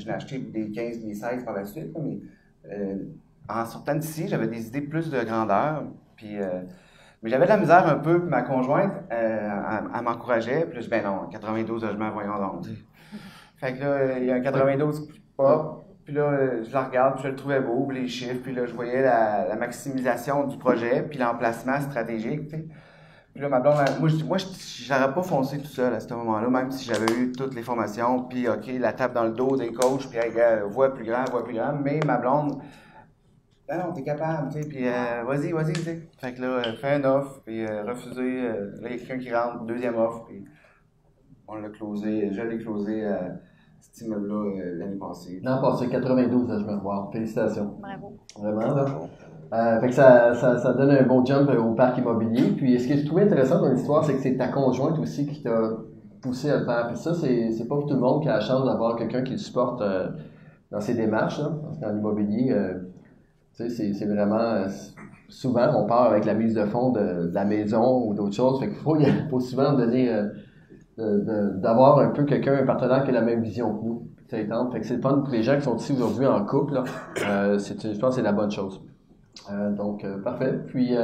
n'ai acheté des 15, des 16 par la suite, là, mais en sortant d'ici, j'avais des idées plus de grandeur. Puis, mais j'avais de la misère un peu, puis ma conjointe, elle m'encourageait. Puis là, je dis, ben non, 92 logements, voyons donc. Fait que là, il y a un 92 pas. Puis là, je la regarde, puis je le trouvais beau, puis les chiffres. Puis là, je voyais la maximisation du projet, puis l'emplacement stratégique, tu sais. Puis là, ma blonde, moi, j'aurais pas foncé tout seul à ce moment-là, même si j'avais eu toutes les formations, puis OK, la tape dans le dos des coachs, puis voix plus grand, mais ma blonde, non, t'es capable, tu sais, puis vas-y, tu sais. Fait que là, fais une offre, puis refuser, là, il y a quelqu'un qui rentre, deuxième offre, puis on l'a closé, je l'ai closé cet immeuble-là l'année passée. L'an passé, 92, là, je me revois. Félicitations. Bravo. Vraiment, là. Fait que ça donne un bon jump au parc immobilier. Puis, ce que je trouvais intéressant dans l'histoire, c'est que c'est ta conjointe aussi qui t'a poussé à le faire. Puis ça, c'est pas tout le monde qui a la chance d'avoir quelqu'un qui le supporte dans ses démarches, là. Parce que dans l'immobilier, tu sais, c'est vraiment... souvent, on part avec la mise de fonds de la maison ou d'autres choses. Fait qu'il faut souvent donner... d'avoir un peu quelqu'un, un partenaire qui a la même vision que nous. Fait que c'est le fun pour les gens qui sont ici aujourd'hui en couple, là. Je pense que c'est la bonne chose. Donc, parfait. Puis,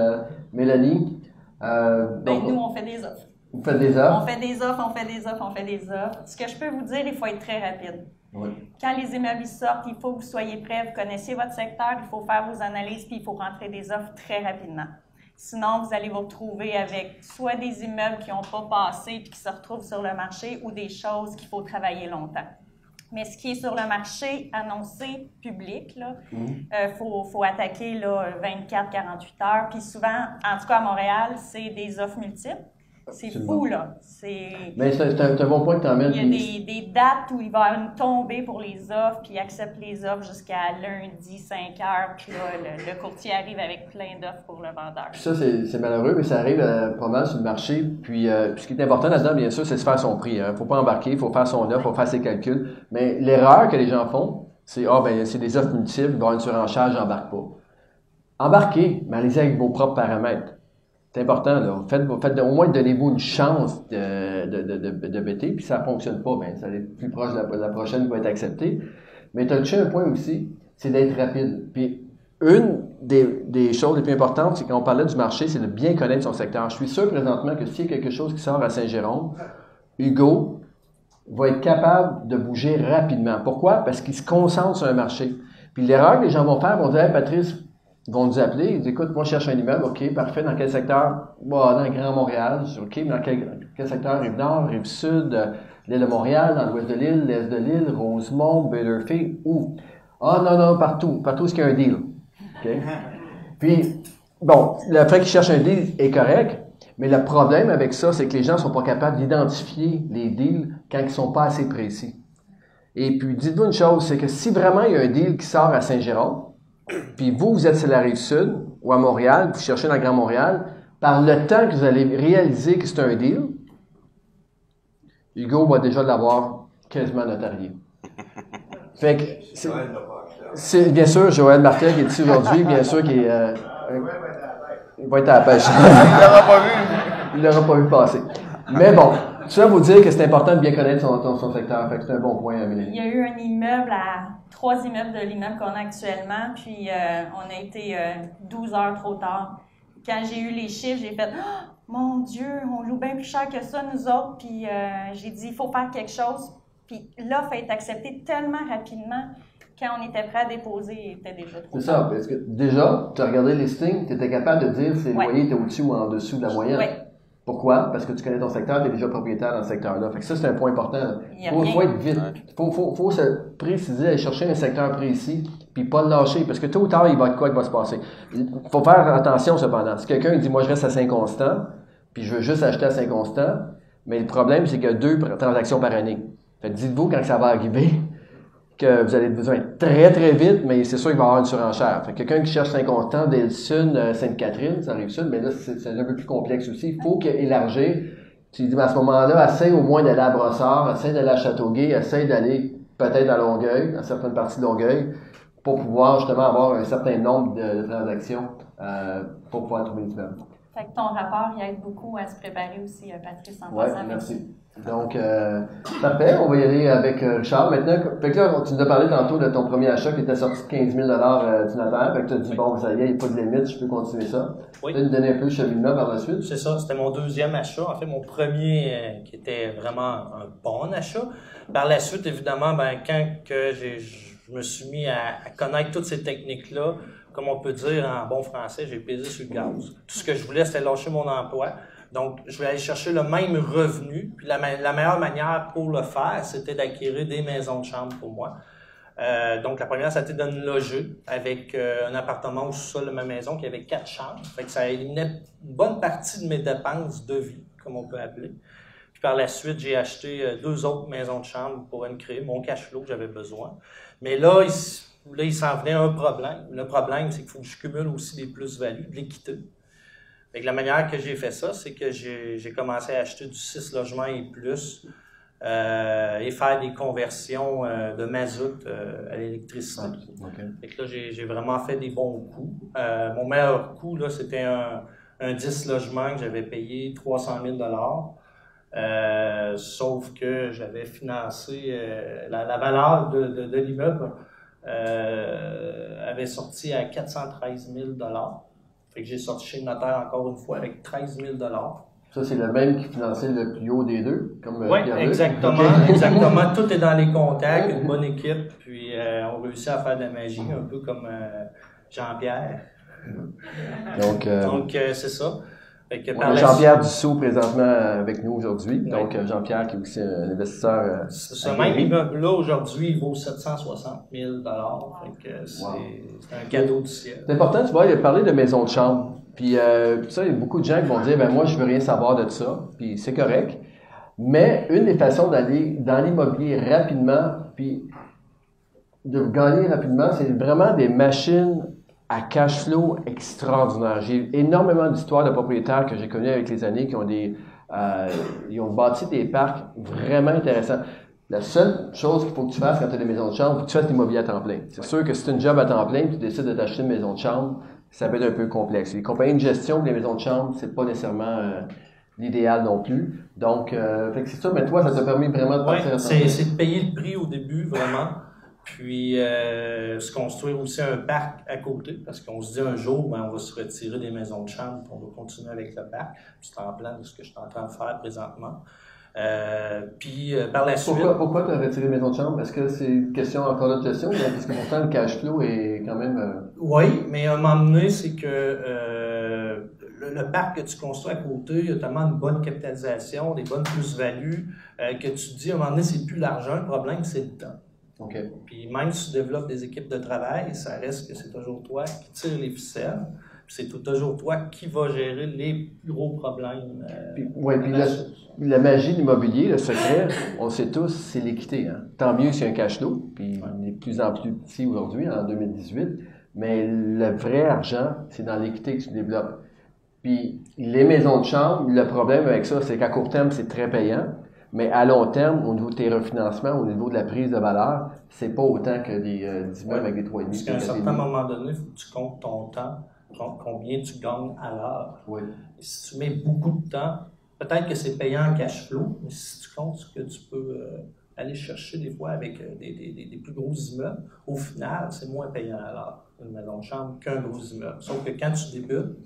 Mélanie, Donc, nous, on fait des offres. Vous faites des offres? On fait des offres. Ce que je peux vous dire, il faut être très rapide. Oui. Quand les immeubles sortent, il faut que vous soyez prêts, vous connaissez votre secteur, il faut faire vos analyses, puis il faut rentrer des offres très rapidement. Sinon, vous allez vous retrouver avec soit des immeubles qui n'ont pas passé puis qui se retrouvent sur le marché ou des choses qu'il faut travailler longtemps. Mais ce qui est sur le marché annoncé public, faut attaquer 24-48 heures. Puis souvent, en tout cas à Montréal, c'est des offres multiples. C'est fou, là. Mais c'est un bon point que tu emmènes. Il y a des dates où il va y avoir une tombée pour les offres, puis il accepte les offres jusqu'à lundi, 5 heures, puis là, le courtier arrive avec plein d'offres pour le vendeur. Puis ça, c'est malheureux, mais ça arrive pas mal sur le marché. Puis ce qui est important là-dedans, bien sûr, c'est de se faire son prix. Il ne faut pas embarquer, il faut faire son offre, il faut faire ses calculs. Mais l'erreur que les gens font, c'est c'est des offres multiples, il va y avoir une surenchère, j'embarque pas. Embarquez, mais allez-y avec vos propres paramètres. C'est important, là. Faites au moins donnez-vous une chance de bêter, puis ça ne fonctionne pas, bien, ça va être plus proche de la prochaine qui va être acceptée. Mais tu as touché un point aussi, c'est d'être rapide. Puis une des choses les plus importantes, c'est quand on parlait du marché, c'est de bien connaître son secteur. Je suis sûr présentement que s'il y a quelque chose qui sort à Saint-Jérôme, Hugo va être capable de bouger rapidement. Pourquoi? Parce qu'il se concentre sur un marché. Puis l'erreur que les gens vont faire, vont dire hey, Patrice, ils vont nous appeler, ils disent écoute, moi je cherche un immeuble, ok, parfait, dans quel secteur? Dans le Grand Montréal, ok, mais dans quel secteur? Rive-Nord, Rive-Sud, l'île de Montréal, dans l'ouest de l'île, l'est de l'île, Rosemont, Baylorfield, où? Ah non, partout où est-ce qu'il y a un deal. OK? Puis, bon, le fait qu'ils cherchent un deal est correct, mais le problème avec ça, c'est que les gens ne sont pas capables d'identifier les deals quand ils ne sont pas assez précis. Et puis, dites-vous une chose, c'est que si vraiment il y a un deal qui sort à Saint-Jérôme, puis vous êtes sur la Rive-Sud ou à Montréal, vous cherchez dans le Grand Montréal, par le temps que vous allez réaliser que c'est un deal, Hugo va déjà l'avoir quasiment notarié. Fait que c'est bien sûr Joël Martel qui est ici aujourd'hui, bien sûr qui est il va être à la pêche. Il l'aura pas vu passer. Mais bon, ça vous dire que c'est important de bien connaître son secteur. Fait que c'est un bon point, Mélanie. Il y a eu un immeuble 3 immeubles de l'immeuble qu'on a actuellement, puis on a été 12 heures trop tard. Quand j'ai eu les chiffres, j'ai fait oh, mon Dieu, on loue bien plus cher que ça, nous autres. Puis j'ai dit il faut faire quelque chose. Puis l'offre a été acceptée tellement rapidement. Quand on était prêt à déposer, il était déjà trop tard. C'est ça, parce que déjà, tu as regardé le listing, tu étais capable de dire si le loyer était au-dessus ou en dessous de la moyenne. Oui. Pourquoi? Parce que tu connais ton secteur, tu es déjà propriétaire dans ce secteur-là. Fait que ça, c'est un point important. Il faut être vite. Faut se préciser, aller chercher un secteur précis, puis pas le lâcher, parce que tôt ou tard, il va être quoi qui va se passer. Il faut faire attention cependant. Si quelqu'un dit, moi, je reste à Saint-Constant, puis je veux juste acheter à Saint-Constant, mais le problème, c'est qu'il y a 2 transactions par année. Fait que dites-vous quand ça va arriver, que vous allez besoin très, très vite, mais c'est sûr qu'il va y avoir une surenchère. Fait que quelqu'un qui cherche Saint-Constant, Delsun, Sainte-Catherine, ça arrive sud, mais là, c'est un peu plus complexe aussi. Il faut élargir. Tu dis, à ce moment-là, essaye au moins d'aller à Brossard, essaye d'aller à Châteauguay, essaye d'aller peut-être à Longueuil, dans certaines parties de Longueuil, pour pouvoir justement avoir un certain nombre de transactions pour pouvoir trouver une immeuble. Fait que ton rapport, il aide beaucoup à se préparer aussi, Patrice, en Oui, passant. merci. Donc, parfait. On va y aller avec Richard. Maintenant, fait que là, tu nous as parlé tantôt de ton premier achat qui était sorti de 15 000 du notaire. Fait que tu as dit, bon, ça y est, il n'y a pas de limite, je peux continuer ça. Oui. Tu peux nous donner un peu le cheminement par la suite? C'est ça, c'était mon deuxième achat. En fait, mon premier qui était vraiment un bon achat. Par la suite, évidemment, quand que je me suis mis à connaître toutes ces techniques-là, comme on peut dire en bon français, j'ai pesé sur le gaz. Tout ce que je voulais, c'était lâcher mon emploi. Donc, je voulais aller chercher le même revenu. Puis la meilleure manière pour le faire, c'était d'acquérir des maisons de chambre pour moi. Donc, la première, ça a été de me loger avec un appartement au sous-sol de ma maison qui avait 4 chambres. Fait que ça éliminait une bonne partie de mes dépenses de vie, comme on peut appeler. Puis par la suite, j'ai acheté 2 autres maisons de chambre pour me créer mon cash flow que j'avais besoin. Mais là, il s'en venait un problème. Le problème, c'est qu'il faut que je cumule aussi des plus-values, de l'équité. Fait que la manière que j'ai fait ça, c'est que j'ai commencé à acheter du 6 logements et plus et faire des conversions de mazout à l'électricité. Okay. Fait que là, j'ai vraiment fait des bons coups. Mon meilleur coup, là, c'était un 10 logements que j'avais payé 300 000 $. Sauf que j'avais financé la valeur de l'immeuble avait sorti à 413 000 $. Fait que j'ai sorti chez le notaire encore une fois avec 13 000 $. Ça, c'est le même qui finançait le plus haut des deux, comme Oui, exactement. Okay. Exactement. Tout est dans les contacts, une bonne équipe, puis on réussit à faire de la magie, un peu comme Jean-Pierre. Donc, c'est ça. On a Jean-Pierre Dussault présentement avec nous aujourd'hui. Oui. Donc, Jean-Pierre qui est aussi un investisseur. Ce même immeuble-là, aujourd'hui, il vaut 760 000 $. Fait que c'est un cadeau du ciel. C'est important, tu vois, il a parlé de maison de chambre. Puis ça, il y a beaucoup de gens qui vont dire, moi, je veux rien savoir de ça. Puis c'est correct. Mais une des façons d'aller dans l'immobilier rapidement, puis de gagner rapidement, c'est vraiment des machines à cash flow extraordinaire. J'ai énormément d'histoires de propriétaires que j'ai connus avec les années qui ont ils ont bâti des parcs vraiment intéressants. La seule chose qu'il faut que tu fasses quand tu as des maisons de chambre, il faut que tu fasses l'immobilier à temps plein. C'est sûr que si tu as une job à temps plein, tu décides de t'acheter une maison de chambre, ça peut être un peu complexe. Les compagnies de gestion pour les maisons de chambre, c'est pas nécessairement l'idéal non plus. Donc, fait que c'est ça, mais toi, ça t'a permis vraiment de partir à temps plein. C'est de payer le prix au début, vraiment. Puis, se construire aussi un parc à côté, parce qu'on se dit un jour, on va se retirer des maisons de chambre, on va continuer avec le parc. C'est en plan de ce que je suis en train de faire présentement. Puis, par la suite... Pourquoi tu as retiré les maisons de chambre? Est-ce que c'est une question encore de gestion? Parce que pourtant, le cash flow est quand même... Oui, mais à un moment donné, c'est que le parc que tu construis à côté, il y a tellement une bonne capitalisation, des bonnes plus-values, que tu te dis, à un moment donné, c'est plus l'argent, le problème, c'est le temps. Okay. Puis même si tu développes des équipes de travail, ça reste que c'est toujours toi qui tire les ficelles. Puis c'est toujours toi qui va gérer les plus gros problèmes. Puis la magie de l'immobilier, le secret, on sait tous, c'est l'équité. Hein? Tant mieux s'il y a un cash flow, puis il est de plus en plus petit aujourd'hui, en 2018. Mais le vrai argent, c'est dans l'équité que tu développes. Puis les maisons de chambre, le problème avec ça, c'est qu'à court terme, c'est très payant. Mais à long terme, au niveau de tes refinancements, au niveau de la prise de valeur, c'est pas autant que des immeubles avec des 3,5. Parce qu'à un certain moment donné, il faut que tu comptes ton temps, combien tu gagnes à l'heure. Oui. Et si tu mets beaucoup de temps, peut-être que c'est payant en cash flow, mais si tu comptes ce que tu peux aller chercher des fois avec des plus gros immeubles, au final, c'est moins payant à l'heure, une maison de chambre, qu'un gros immeuble. Sauf que quand tu débutes,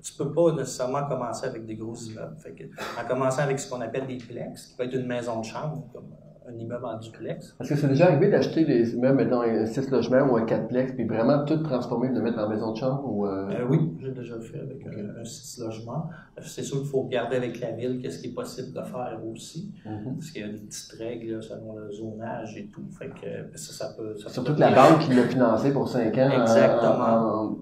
tu peux pas nécessairement commencer avec des gros immeubles. Fait que, en commençant avec ce qu'on appelle des plex, qui peut être une maison de chambre, comme un immeuble en duplex. Est-ce que c'est déjà arrivé d'acheter des immeubles, mettons, un 6 logements ou un 4plex, puis vraiment tout transformer et le mettre en maison de chambre? Ou oui, j'ai déjà fait avec un 6 logements. C'est sûr qu'il faut regarder avec la ville qu'est-ce qui est possible de faire aussi. Parce qu'il y a des petites règles là, selon le zonage et tout. Fait que ça peut... Surtout que la banque qui l'a financé pour 5 ans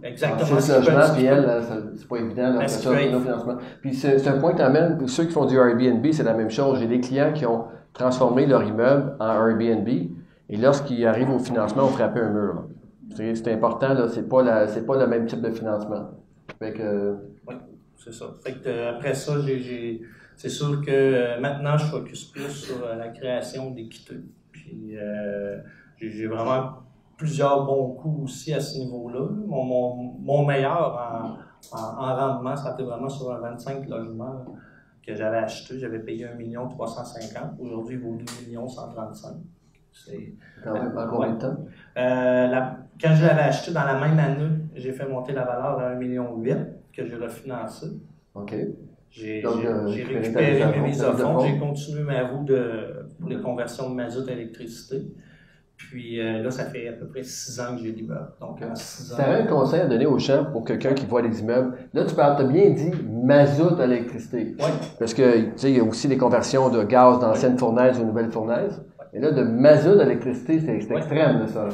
Exactement. En 6 logements, puis elle, c'est pas évident de faire un financement. Puis c'est un point que tu amènes, ceux qui font du Airbnb, c'est la même chose. J'ai des clients qui ont transformé leur immeuble en Airbnb et lorsqu'ils arrivent au financement, on frappe un mur. C'est important, là, c'est pas le même type de financement. Fait que... Oui, c'est ça. Fait que, après ça, c'est sûr que maintenant, je focus plus sur la création d'équité. Puis j'ai vraiment plusieurs bons coups aussi à ce niveau-là. Mon meilleur en rendement, ça a été vraiment sur un 25 logements que j'avais acheté, j'avais payé 1 350 000. Aujourd'hui, il vaut 2 135 000. C'est quand même en combien de temps? Quand je l'avais acheté dans la même année, j'ai fait monter la valeur à 1,8 million que j'ai refinancé. OK. J'ai récupéré mes mises à fond, j'ai continué ma roue pour les conversions de mazout à électricité. Puis là, ça fait à peu près 6 ans que j'ai l'immeuble. Donc, en 6 ans. Tu avais un conseil à donner aux gens pour quelqu'un qui voit les immeubles. Là, tu as bien dit mazout à l'électricité. Oui. Parce que, tu sais, il y a aussi des conversions de gaz d'anciennes fournaises aux nouvelles fournaises. Et là, de mazout à l'électricité, c'est extrême, là, ça.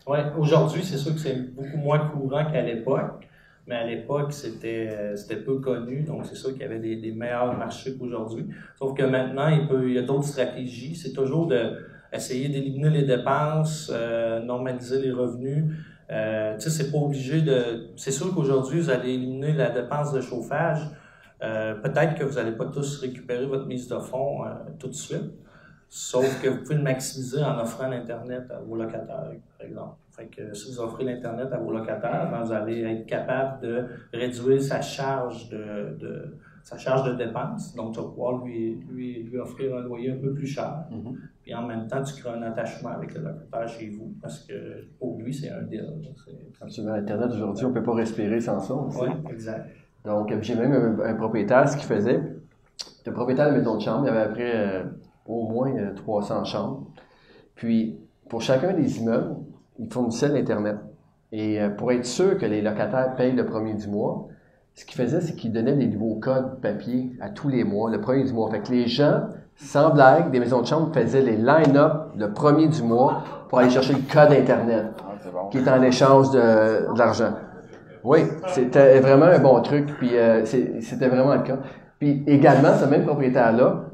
Oui. Aujourd'hui, c'est sûr que c'est beaucoup moins courant qu'à l'époque. Mais à l'époque, c'était peu connu, donc c'est sûr qu'il y avait des meilleurs marchés qu'aujourd'hui. Sauf que maintenant, il y a d'autres stratégies. C'est toujours d'essayer d'éliminer les dépenses, normaliser les revenus. Tu sais, c'est pas obligé de... C'est sûr qu'aujourd'hui, vous allez éliminer la dépense de chauffage. Peut-être que vous n'allez pas tous récupérer votre mise de fonds tout de suite. Sauf que vous pouvez le maximiser en offrant l'Internet à vos locataires, par exemple. Fait que si vous offrez l'Internet à vos locataires, ben vous allez être capable de réduire sa charge de dépenses. Donc, tu vas pouvoir lui offrir un loyer un peu plus cher. Mm-hmm. Puis en même temps, tu crées un attachement avec le locataire chez vous parce que pour lui, c'est un deal. Absolument. Internet, aujourd'hui, on ne peut pas respirer sans ça. Oui, exact. Donc, j'ai même un propriétaire, ce qu'il faisait. Le propriétaire de maison de chambre, il avait après au moins 300 chambres. Puis, pour chacun des immeubles, il fournissait l'Internet. Et pour être sûr que les locataires payent le premier du mois, ce qu'il faisait, c'est qu'il donnait des nouveaux codes papier à tous les mois, le premier du mois. Fait que les gens, sans blague, des maisons de chambre faisaient les line-up le premier du mois pour aller chercher le code Internet, qui est en échange de l'argent. Oui, c'était vraiment un bon truc, puis c'était vraiment le cas. Puis également, ce même propriétaire-là,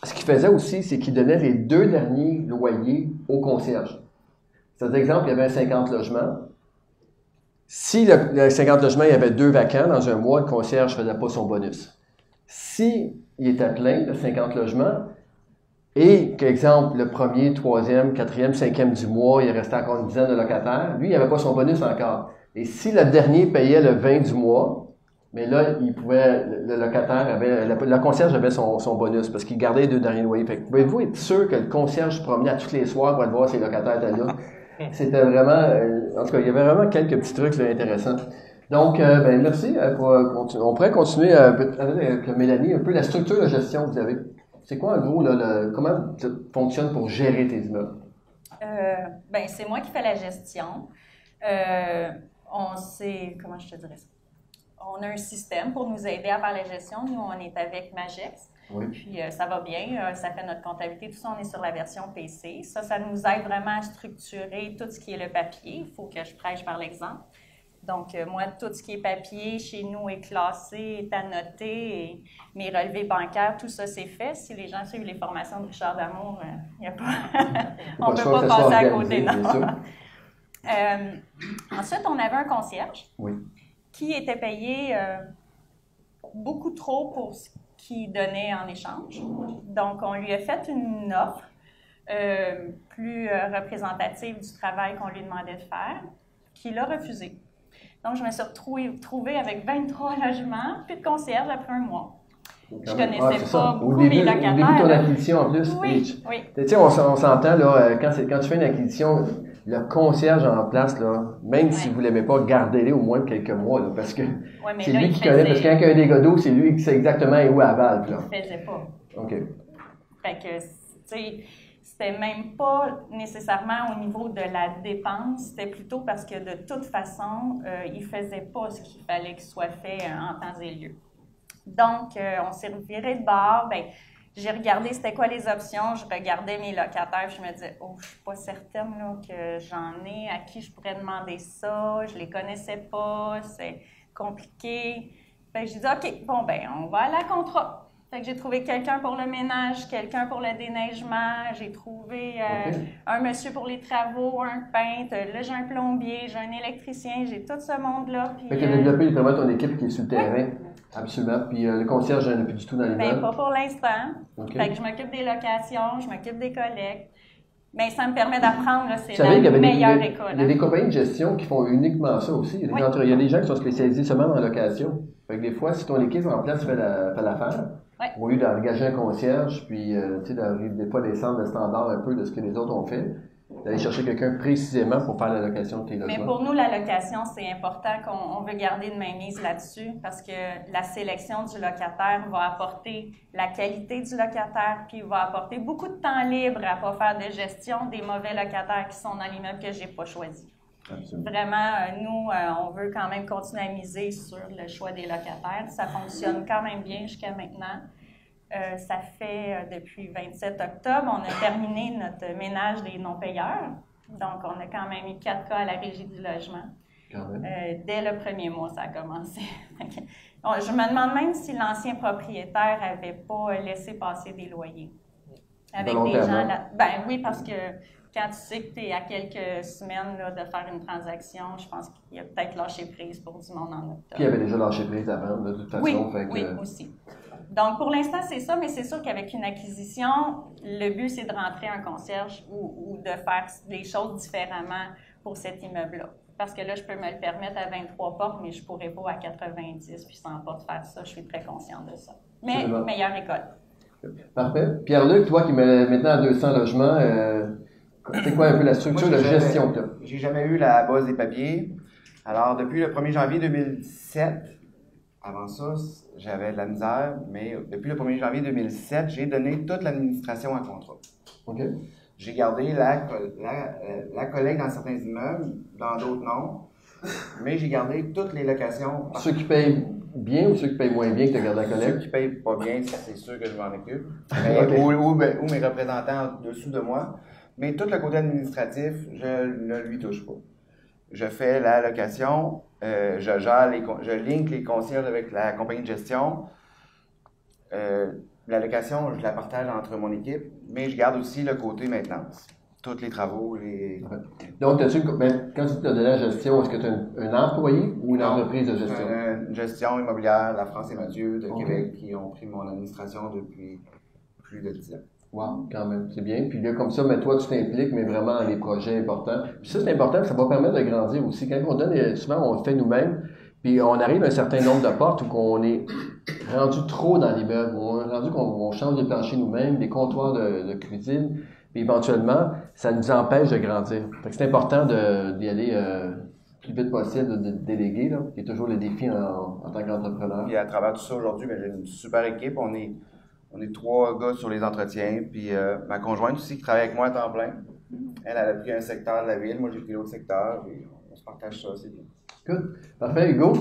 ce qu'il faisait aussi, c'est qu'il donnait les 2 derniers loyers au concierge. C'est-à-dire, exemple, il y avait 50 logements. Si le 50 logements, il y avait 2 vacants dans un mois, le concierge ne faisait pas son bonus. Si il était plein, le 50 logements, et qu'exemple, le 1er, 3e, 4e, 5e du mois, il restait encore une dizaine de locataires, lui, il n'avait pas son bonus encore. Et si le dernier payait le 20 du mois, mais là, le locataire le concierge avait son bonus parce qu'il gardait les 2 derniers loyers. Fait que pouvez-vous être sûr que le concierge se promenait à tous les soirs pour aller voir si les locataires étaient là? C'était vraiment, en tout cas, il y avait vraiment quelques petits trucs là, intéressants. Donc, merci. On pourrait continuer avec Mélanie, un peu la structure de gestion que vous avez. C'est quoi, en gros, comment ça fonctionne pour gérer tes immeubles? C'est moi qui fais la gestion. Comment je te dirais ça? On a un système pour nous aider à faire la gestion. Nous, on est avec Magex. Oui. Puis, ça va bien. Ça fait notre comptabilité. Tout ça, on est sur la version PC. Ça nous aide vraiment à structurer tout ce qui est le papier. Il faut que je prêche par l'exemple. Donc, moi, tout ce qui est papier chez nous est classé, est annoté. Et mes relevés bancaires, tout ça, c'est fait. Si les gens suivent les formations de Richard D'Amour, il n'y a pas... on ne peut pas passer à côté, non. Ensuite, on avait un concierge. Oui. Qui était payé beaucoup trop pour ce qu'il donnait en échange. Donc, on lui a fait une offre plus représentative du travail qu'on lui demandait de faire, qu'il a refusé. Donc, je me suis retrouvée avec 23 logements, puis de concierge après un mois. Je connaissais pas beaucoup mes locataires. Au début de ton acquisition, en plus. Oui. Tu sais, on s'entend, là, quand tu fais une acquisition, le concierge en place, là, même si vous ne l'aimez pas, gardez-les au moins quelques mois, là, parce que c'est lui qui connaît. Parce que quand il y a un dégât d'eau, c'est lui qui sait exactement où à Val. Il ne faisait pas. OK. Fait que, tu sais, c'était même pas nécessairement au niveau de la dépense, c'était plutôt parce que de toute façon, il ne faisait pas ce qu'il fallait qu'il soit fait en temps et lieu. Donc, on s'est viré de bord. J'ai regardé c'était quoi les options, je regardais mes locataires, je me disais, je suis pas certaine là, que j'en ai, à qui je pourrais demander ça, je les connaissais pas, c'est compliqué. Fait que j'ai dit, OK, on va aller à contrat. Fait que j'ai trouvé quelqu'un pour le ménage, quelqu'un pour le déneigement, j'ai trouvé un monsieur pour les travaux, un peintre, là j'ai un plombier, j'ai un électricien, j'ai tout ce monde-là. Fait que tu as développé vraiment ton équipe qui est sur le terrain. Absolument. Puis le concierge, il n'y en a plus du tout dans les pas pour l'instant. Okay. Fait que je m'occupe des locations, je m'occupe des collectes. Mais ça me permet d'apprendre, là, c'est la meilleure école. Il y a des compagnies de gestion qui font uniquement ça aussi. Il y a des gens qui sont spécialisés seulement dans la location. Fait que des fois, si ton équipe en place fait l'affaire, Ouais. Au lieu d'engager un concierge, puis des fois descendre le standard un peu de ce que les autres ont fait, d'aller chercher quelqu'un précisément pour faire la location de tes logements. Mais pour nous, la location, c'est important qu'on veut garder une mainmise là-dessus parce que la sélection du locataire va apporter la qualité du locataire, puis va apporter beaucoup de temps libre à ne pas faire de gestion des mauvais locataires qui sont dans l'immeuble que je n'ai pas choisi. Absolument. Vraiment, nous, on veut quand même continuer à miser sur le choix des locataires. Ça fonctionne quand même bien jusqu'à maintenant. Ça fait depuis 27 octobre, on a terminé notre ménage des non-payeurs. Donc, on a quand même eu 4 cas à la régie du logement. Dès le premier mois, ça a commencé. Je me demande même si l'ancien propriétaire n'avait pas laissé passer des loyers. Avec des gens là. Ben oui, parce que quand tu sais que tu es à quelques semaines là, de faire une transaction, je pense qu'il a peut-être lâché prise pour du monde en octobre. Puis il avait déjà lâché prise avant, de toute façon. Oui, aussi. Donc, pour l'instant, c'est ça, mais c'est sûr qu'avec une acquisition, le but, c'est de rentrer un concierge ou de faire des choses différemment pour cet immeuble-là. Parce que là, je peux me le permettre à 23 portes, mais je ne pourrais pas à 90 puis 100 portes faire ça. Je suis très consciente de ça. Mais meilleure école. Parfait. Pierre-Luc, toi qui mets maintenant à 200 logements, c'est quoi un peu la structure de gestion que tu as? J'ai jamais eu la base des papiers. Alors, depuis le 1er janvier 2007, avant ça, j'avais de la misère, mais depuis le 1er janvier 2007, j'ai donné toute l'administration à contrat. OK. J'ai gardé la collecte dans certains immeubles, dans d'autres non, mais j'ai gardé toutes les locations. Ceux qui payent bien ou ceux qui payent moins bien que tu as gardé la collecte? Ceux qui payent pas bien, c'est sûr que je m'en occupe. Okay. Ou mes représentants en dessous de moi. Mais tout le côté administratif, je ne lui touche pas. Je fais la location, je link les concierges avec la compagnie de gestion. La location, je la partage entre mon équipe, mais je garde aussi le côté maintenance. Tous les travaux. Donc, quand tu te donnes la gestion, est-ce que tu as un employé ou une entreprise de gestion? Une gestion immobilière, la France et Mathieu de Québec, qui ont pris mon administration depuis plus de 10 ans. Wow, quand même, c'est bien. Puis là, comme ça, mais toi, tu t'impliques, mais vraiment dans les projets importants. Puis ça, c'est important, ça va permettre de grandir aussi. Quand on donne, souvent, on le fait nous-mêmes, puis on arrive à un certain nombre de portes où on est rendu trop dans l'immeuble, on est rendu qu'on change les planchers nous-mêmes, les comptoirs de cuisine, puis éventuellement, ça nous empêche de grandir. Fait que c'est important d'y aller le plus vite possible, de déléguer, là. Il y a toujours le défi en tant qu'entrepreneur. Puis à travers tout ça, aujourd'hui, j'ai une super équipe. On est 3 gars sur les entretiens, puis ma conjointe aussi qui travaille avec moi à temps plein. Elle a pris un secteur de la ville, moi j'ai pris l'autre secteur, et on se partage ça, c'est bien. Good. Parfait, Hugo.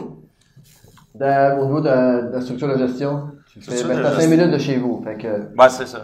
Au niveau de la structure de gestion, c'est à 5 minutes de chez vous. Fait que... Ben, c'est ça.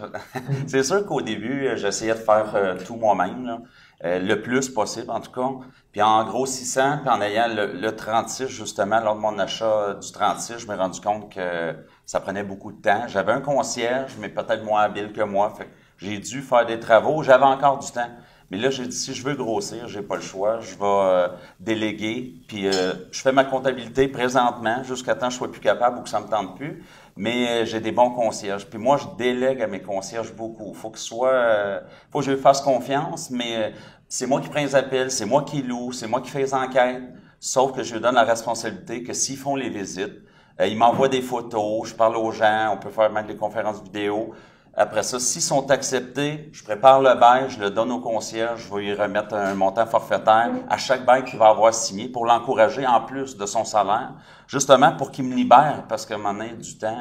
C'est sûr qu'au début, j'essayais de faire tout moi-même, là. Le plus possible en tout cas. Puis en grossissant, puis en ayant le 36 justement, lors de mon achat du 36, je me suis rendu compte que ça prenait beaucoup de temps. J'avais un concierge, mais peut-être moins habile que moi. Fait que j'ai dû faire des travaux. J'avais encore du temps. Mais là, j'ai dit, si je veux grossir, j'ai pas le choix. Je vais déléguer. Puis je fais ma comptabilité présentement jusqu'à temps que je sois plus capable ou que ça me tente plus. Mais j'ai des bons concierges. Puis moi, je délègue à mes concierges beaucoup. Faut que je lui fasse confiance, mais c'est moi qui prends les appels, c'est moi qui loue, c'est moi qui fais les enquêtes. Sauf que je lui donne la responsabilité que s'ils font les visites, ils m'envoient des photos, je parle aux gens, on peut faire même des conférences vidéo. Après ça, s'ils sont acceptés, je prépare le bail, je le donne au concierge, je vais lui remettre un montant forfaitaire à chaque bail qu'il va avoir signé pour l'encourager en plus de son salaire, justement pour qu'il me libère, parce qu'à un moment donné, du temps,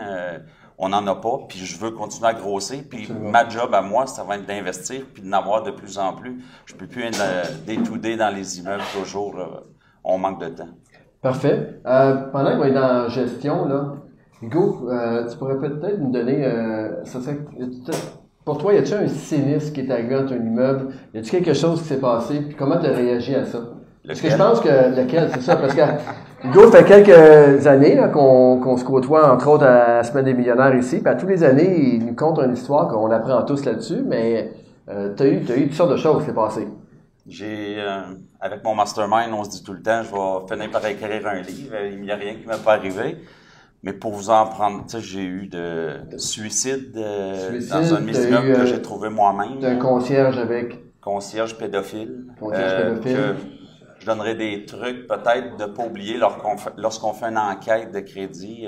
on n'en a pas, puis je veux continuer à grossir, puis ma job à moi, ça va être d'investir, puis d'en avoir de plus en plus. Je peux plus être day-to-day dans les immeubles toujours, on manque de temps. Parfait. Pendant qu'on est dans la gestion, là, Hugo, tu pourrais peut-être nous donner, pour toi, y a-t-il un sinistre qui est arrivé dans ton immeuble? Y a-t-il quelque chose qui s'est passé? Puis comment tu as réagi à ça? Parce que je pense que, lequel, c'est ça, parce que Hugo, ça fait quelques années là, qu'on se côtoie, entre autres, à la Semaine des millionnaires ici, puis à tous les années, il nous conte une histoire qu'on apprend tous là-dessus, mais t'as eu toutes sortes de choses qui s'est passées. Avec mon mastermind, on se dit tout le temps, je vais finir par écrire un livre, il n'y a rien qui m'est pas arrivé. Mais pour vous en prendre, tu sais, j'ai eu de suicide dans un de mes immeubles que j'ai trouvé moi-même. Un concierge avec... Concierge pédophile. Que je donnerais des trucs, peut-être, de ne pas oublier lorsqu'on fait une enquête de crédit.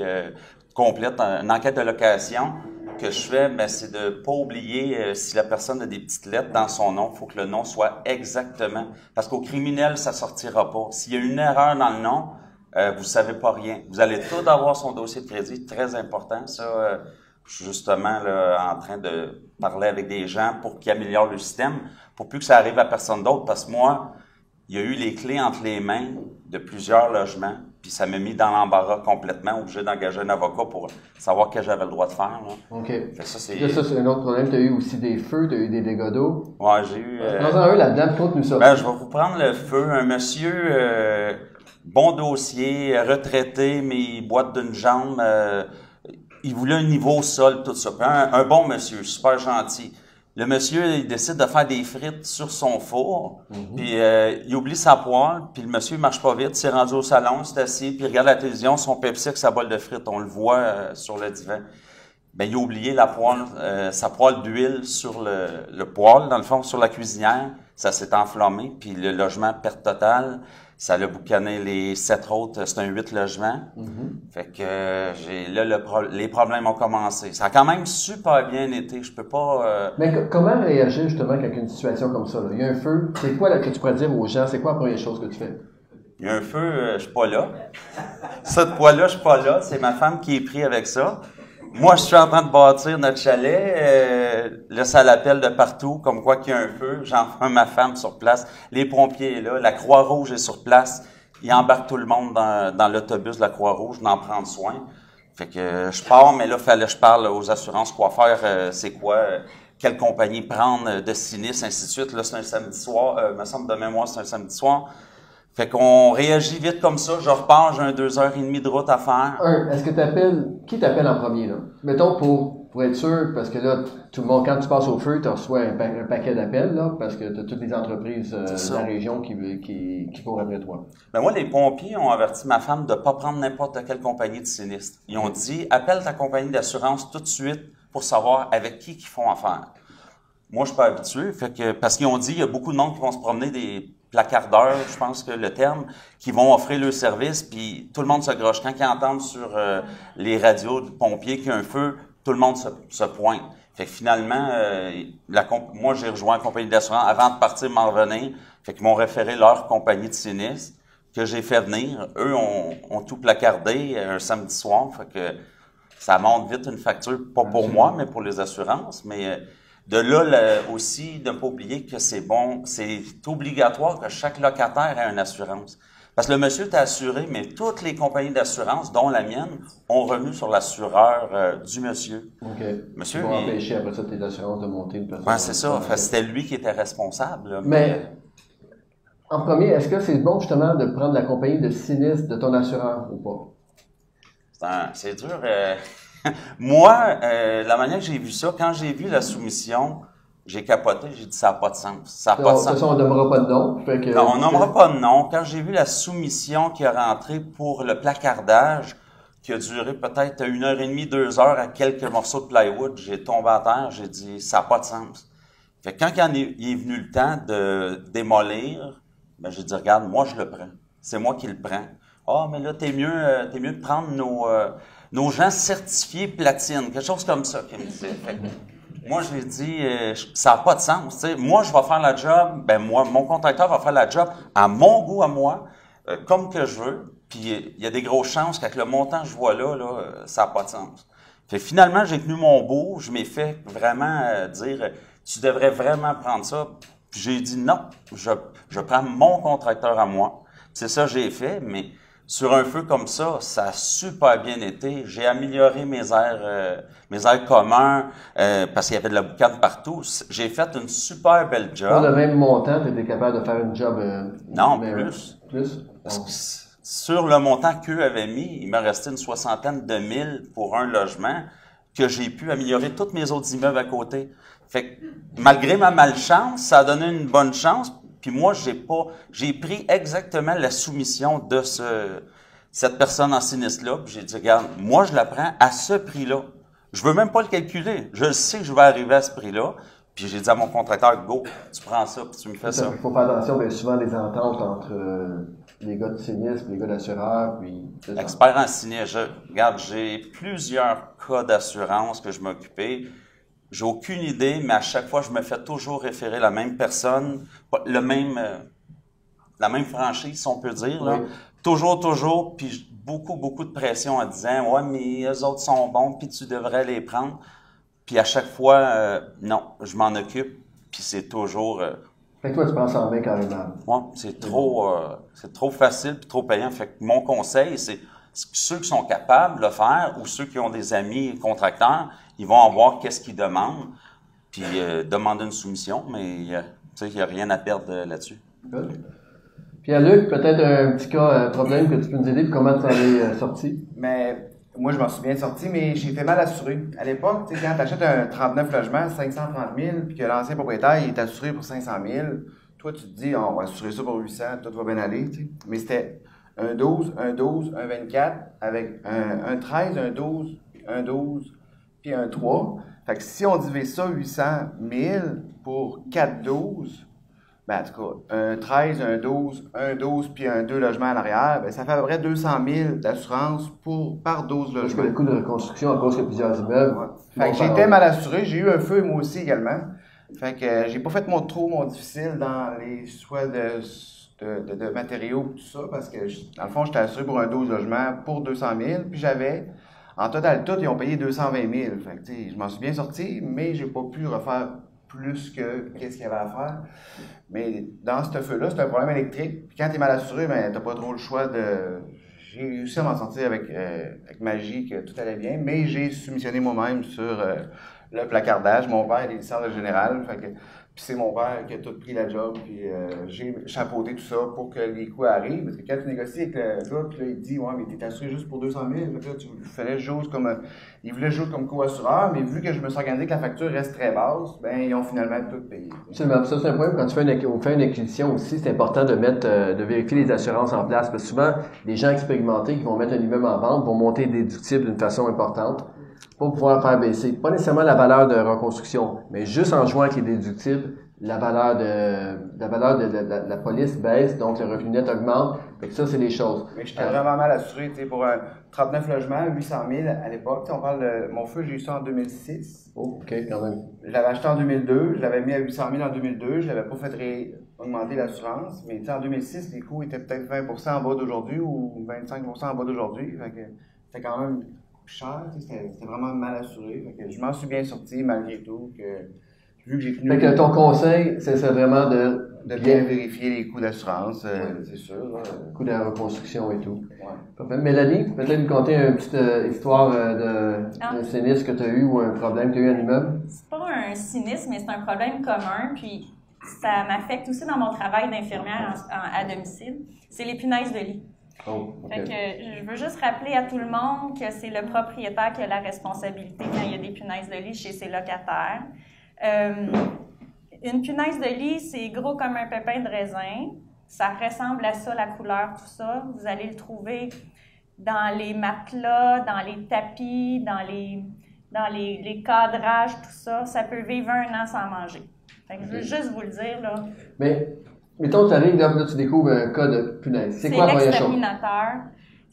complète, une enquête de location que je fais, ben, c'est de pas oublier si la personne a des petites lettres dans son nom, il faut que le nom soit exactement. Parce qu'au criminel, ça sortira pas. S'il y a une erreur dans le nom, vous savez pas rien. Vous allez tout avoir son dossier de crédit, très important. Ça, je suis justement là, en train de parler avec des gens pour qu'ils améliorent le système, pour plus que ça arrive à personne d'autre. Parce que moi, il y a eu les clés entre les mains de plusieurs logements, puis ça m'a mis dans l'embarras complètement, obligé d'engager un avocat pour savoir ce que j'avais le droit de faire. Là. OK. Fait que ça, c'est un autre problème. Tu as eu aussi des feux, tu as eu des dégâts d'eau. Ouais, j'ai eu... Dans un là-dedans, toi, tu nous sortes. Ben, je vais vous prendre le feu. Un monsieur, bon dossier, retraité, mais il boite d'une jambe. Il voulait un niveau au sol, tout ça. Un bon monsieur, super gentil. Le monsieur, il décide de faire des frites sur son four, puis il oublie sa poêle, puis le monsieur, il marche pas vite, il s'est rendu au salon, il s'est assis, puis il regarde la télévision, son Pepsi avec sa bolle de frites, on le voit sur le divan. Ben, il a oublié la poêle, sa poêle d'huile sur le poêle, dans le fond, sur la cuisinière. Ça s'est enflammé, puis le logement, perte totale. Ça l'a boucané les 7 autres, c'est un 8 logements. Fait que les problèmes ont commencé. Ça a quand même super bien été, je peux pas... Mais comment réagir justement quand il y a une situation comme ça? Là? Il y a un feu, c'est quoi là, que tu pourrais dire aux gens? C'est quoi la première chose que tu fais? Il y a un feu, je suis pas là. Cette fois-là, je suis pas là. C'est ma femme qui est prise avec ça. Moi, je suis en train de bâtir notre chalet. Là, ça l'appelle de partout, comme quoi qu'il y a un feu. J'envoie ma femme sur place. Les pompiers sont là. La Croix-Rouge est sur place. Ils embarquent tout le monde dans l'autobus de la Croix-Rouge, d'en prendre soin. Fait que je pars, mais là, fallait que je parle aux assurances quoi faire, c'est quoi, quelle compagnie prendre de sinistre, ainsi de suite. Là, c'est un samedi soir. Me semble de mémoire, c'est un samedi soir. Fait qu'on réagit vite comme ça. Je repars, j'ai 2h30 de route à faire. Est-ce que qui t'appelle en premier, là? Mettons pour être sûr, parce que là, tout le monde, quand tu passes au feu, tu reçois un paquet d'appels, là, parce que tu as toutes les entreprises de la région qui courent après toi. Ben moi, les pompiers ont averti ma femme de pas prendre n'importe quelle compagnie de sinistre. Ils ont dit, appelle ta compagnie d'assurance tout de suite pour savoir avec qui ils font affaire. Moi, je suis pas habitué, parce qu'ils ont dit, il y a beaucoup de monde qui vont se promener des placardeurs, je pense que le terme, qui vont offrir leur service, puis tout le monde se groche. Quand ils entendent sur les radios de pompiers qu'il y a un feu, tout le monde se pointe. Fait que finalement, moi, j'ai rejoint la compagnie d'assurance avant de partir m'en revenir. Fait qu'ils m'ont référé leur compagnie de sinistre que j'ai fait venir. Eux ont tout placardé un samedi soir. Fait que ça monte vite une facture, pas pour moi, mais pour les assurances. Mais de là aussi, de ne pas oublier que c'est obligatoire que chaque locataire ait une assurance. Parce que le monsieur est assuré, mais toutes les compagnies d'assurance, dont la mienne, ont revenu sur l'assureur du monsieur. OK. Monsieur, ils vont empêcher après ça tes assurances de monter une personne. Oui, c'est ça. C'était lui qui était responsable. Là, mais en premier, est-ce que c'est bon justement de prendre la compagnie de sinistre de ton assureur ou pas? C'est dur. Moi, la manière que j'ai vu ça, quand j'ai vu la soumission, j'ai capoté, j'ai dit ça n'a pas de sens. Ça n'a pas de sens. De toute façon, on nommera pas de nom. Non, on nommera pas de nom. Quand j'ai vu la soumission qui est rentrée pour le placardage, qui a duré peut-être 1h30, 2 heures à quelques morceaux de plywood, j'ai tombé à terre, j'ai dit ça n'a pas de sens. Fait que quand il est venu le temps de démolir, ben j'ai dit regarde, moi je le prends. C'est moi qui le prends. Ah, mais là, t'es mieux de prendre nos gens certifiés platine, quelque chose comme ça qu'il me disait. Moi, je lui ai dit, ça n'a pas de sens. T'sais. Moi, je vais faire la job, mon contracteur va faire la job à mon goût, à moi, comme que je veux. Puis, il y a des grosses chances qu'avec le montant que je vois là, ça n'a pas de sens. Fait, finalement, j'ai tenu mon bout. Je m'ai fait vraiment dire, tu devrais vraiment prendre ça. Puis, j'ai dit non, je prends mon contracteur à moi. C'est ça que j'ai fait, mais sur un feu comme ça, ça a super bien été. J'ai amélioré mes airs communs parce qu'il y avait de la boucane partout. J'ai fait une super belle job. Pour le même montant, tu étais capable de faire une job... non, plus. Plus? Parce que sur le montant qu'eux avaient mis, il me restait une 60aine de 1000 pour un logement que j'ai pu améliorer tous mes autres immeubles à côté. Fait que, malgré ma malchance, ça a donné une bonne chance. Puis moi, j'ai pris exactement la soumission de cette personne en sinistre-là. Puis j'ai dit, regarde, moi, je la prends à ce prix-là. Je veux même pas le calculer. Je sais que je vais arriver à ce prix-là. Puis j'ai dit à mon contracteur, go, tu prends ça, puis tu me fais ça. Il faut faire attention, il y a souvent des ententes entre les gars de sinistre, les gars d'assureur, puis... Expert en sinistre. Regarde, j'ai plusieurs cas d'assurance que je m'occupais. J'ai aucune idée, mais à chaque fois, je me fais toujours référer la même personne, la même franchise, si on peut dire. Là. Oui. Toujours, puis beaucoup de pression en disant « Ouais, mais eux autres sont bons, puis tu devrais les prendre. » Puis à chaque fois, non, je m'en occupe, puis c'est toujours... Fait que toi, tu penses en main carrément. Ouais, c'est trop facile puis trop payant. Fait que mon conseil, c'est ceux qui sont capables de le faire ou ceux qui ont des amis contracteurs, ils vont en voir qu'est-ce qu'ils demandent, puis demander une soumission, mais tu sais, il n'y a rien à perdre là-dessus. Good. Puis à Luc, peut-être un petit cas, un problème que tu peux nous aider, puis comment tu en es sorti? Mais moi, je m'en suis bien sorti, mais j'ai fait mal assuré. À l'époque, tu sais, quand tu achètes un 39 logements, 530 000, puis que l'ancien propriétaire il est assuré pour 500 000, toi, tu te dis, on va assurer ça pour 800, tout va bien aller. Tu sais. Mais c'était un 12, un 12, un 24, avec un 13, un 12, un 12, puis un 3. Fait que si on divise ça 800 000 pour 4 12, ben, en tout cas, un 13, un 12, puis un 2 logements à l'arrière, ben, ça fait à peu près 200 000 d'assurance par 12 Parce que logements. le coût de reconstruction, à cause qu'il y a plusieurs immeubles. Ouais. Fait que j'étais mal assuré. J'ai eu un feu, moi aussi, également. Fait que j'ai pas fait mon difficile dans les choix de matériaux et tout ça, parce que, dans le fond, j'étais assuré pour un 12 logements pour 200 000, puis en total, ils ont payé 220 000. Fait que, tu sais, je m'en suis bien sorti, mais j'ai pas pu refaire plus que qu'est-ce qu'il y avait à faire. Mais dans ce feu-là, c'est un problème électrique. Puis quand tu es mal assuré, ben, t'as pas trop le choix de... J'ai réussi à m'en sortir avec magie, que tout allait bien, mais j'ai soumissionné moi-même sur le placardage. Mon père est licence de général, fait que, puis c'est mon père qui a tout pris la job, puis j'ai chapeauté tout ça pour que les coûts arrivent. Parce que quand tu négocies avec le gars, puis là, il te dit « Ouais, mais t'es assuré juste pour 200 000. » Fait que là, il voulait jouer comme co-assureur, mais vu que je me suis organisé que la facture reste très basse, ben ils ont finalement tout payé. Absolument. Ça, c'est un point. Quand tu fais une acquisition aussi, c'est important de vérifier les assurances en place. Parce que souvent, les gens expérimentés qui vont mettre un immeuble en vente vont monter déductible d'une façon importante pour pouvoir faire baisser. Pas nécessairement la valeur de reconstruction, mais juste en jouant avec les déductibles, la valeur de la police baisse, donc le revenu net augmente. Fait que ça, c'est les choses. Mais j'étais vraiment mal assuré, tu sais, pour un 39 logements, 800 000 à l'époque. On parle de mon feu, j'ai eu ça en 2006. Oh, OK, quand même. Je l'avais acheté en 2002, je l'avais mis à 800 000 en 2002, je l'avais pas fait augmenter l'assurance, mais tu sais, en 2006, les coûts étaient peut-être 20 en bas d'aujourd'hui ou 25 en bas d'aujourd'hui. Fait que c'était quand même cher, c'était vraiment mal assuré. Fait que je m'en suis bien sorti malgré tout, vu que j'ai tenu... Fait que ton conseil, c'est vraiment de bien vérifier les coûts d'assurance, c'est sûr. Coût de la reconstruction et tout. Ouais. Mélanie, peut-être nous conter une petite histoire d'un sinistre que tu as eu ou un problème que tu as eu à l'immeuble? C'est pas un sinistre, mais c'est un problème commun, puis ça m'affecte aussi dans mon travail d'infirmière à domicile. C'est les punaises de lit. Oh, okay. Fait que je veux juste rappeler à tout le monde que c'est le propriétaire qui a la responsabilité quand il y a des punaises de lit chez ses locataires. Une punaise de lit, c'est gros comme un pépin de raisin. Ça ressemble à ça, la couleur, tout ça. Vous allez le trouver dans les matelas, dans les tapis, dans les cadrages, tout ça. Ça peut vivre 1 an sans manger. Fait que je veux juste vous le dire, là. Mais, mettons, tu arrives, là, tu découvres un cas de punaise. C'est quoi la première chose? C'est l'exterminateur.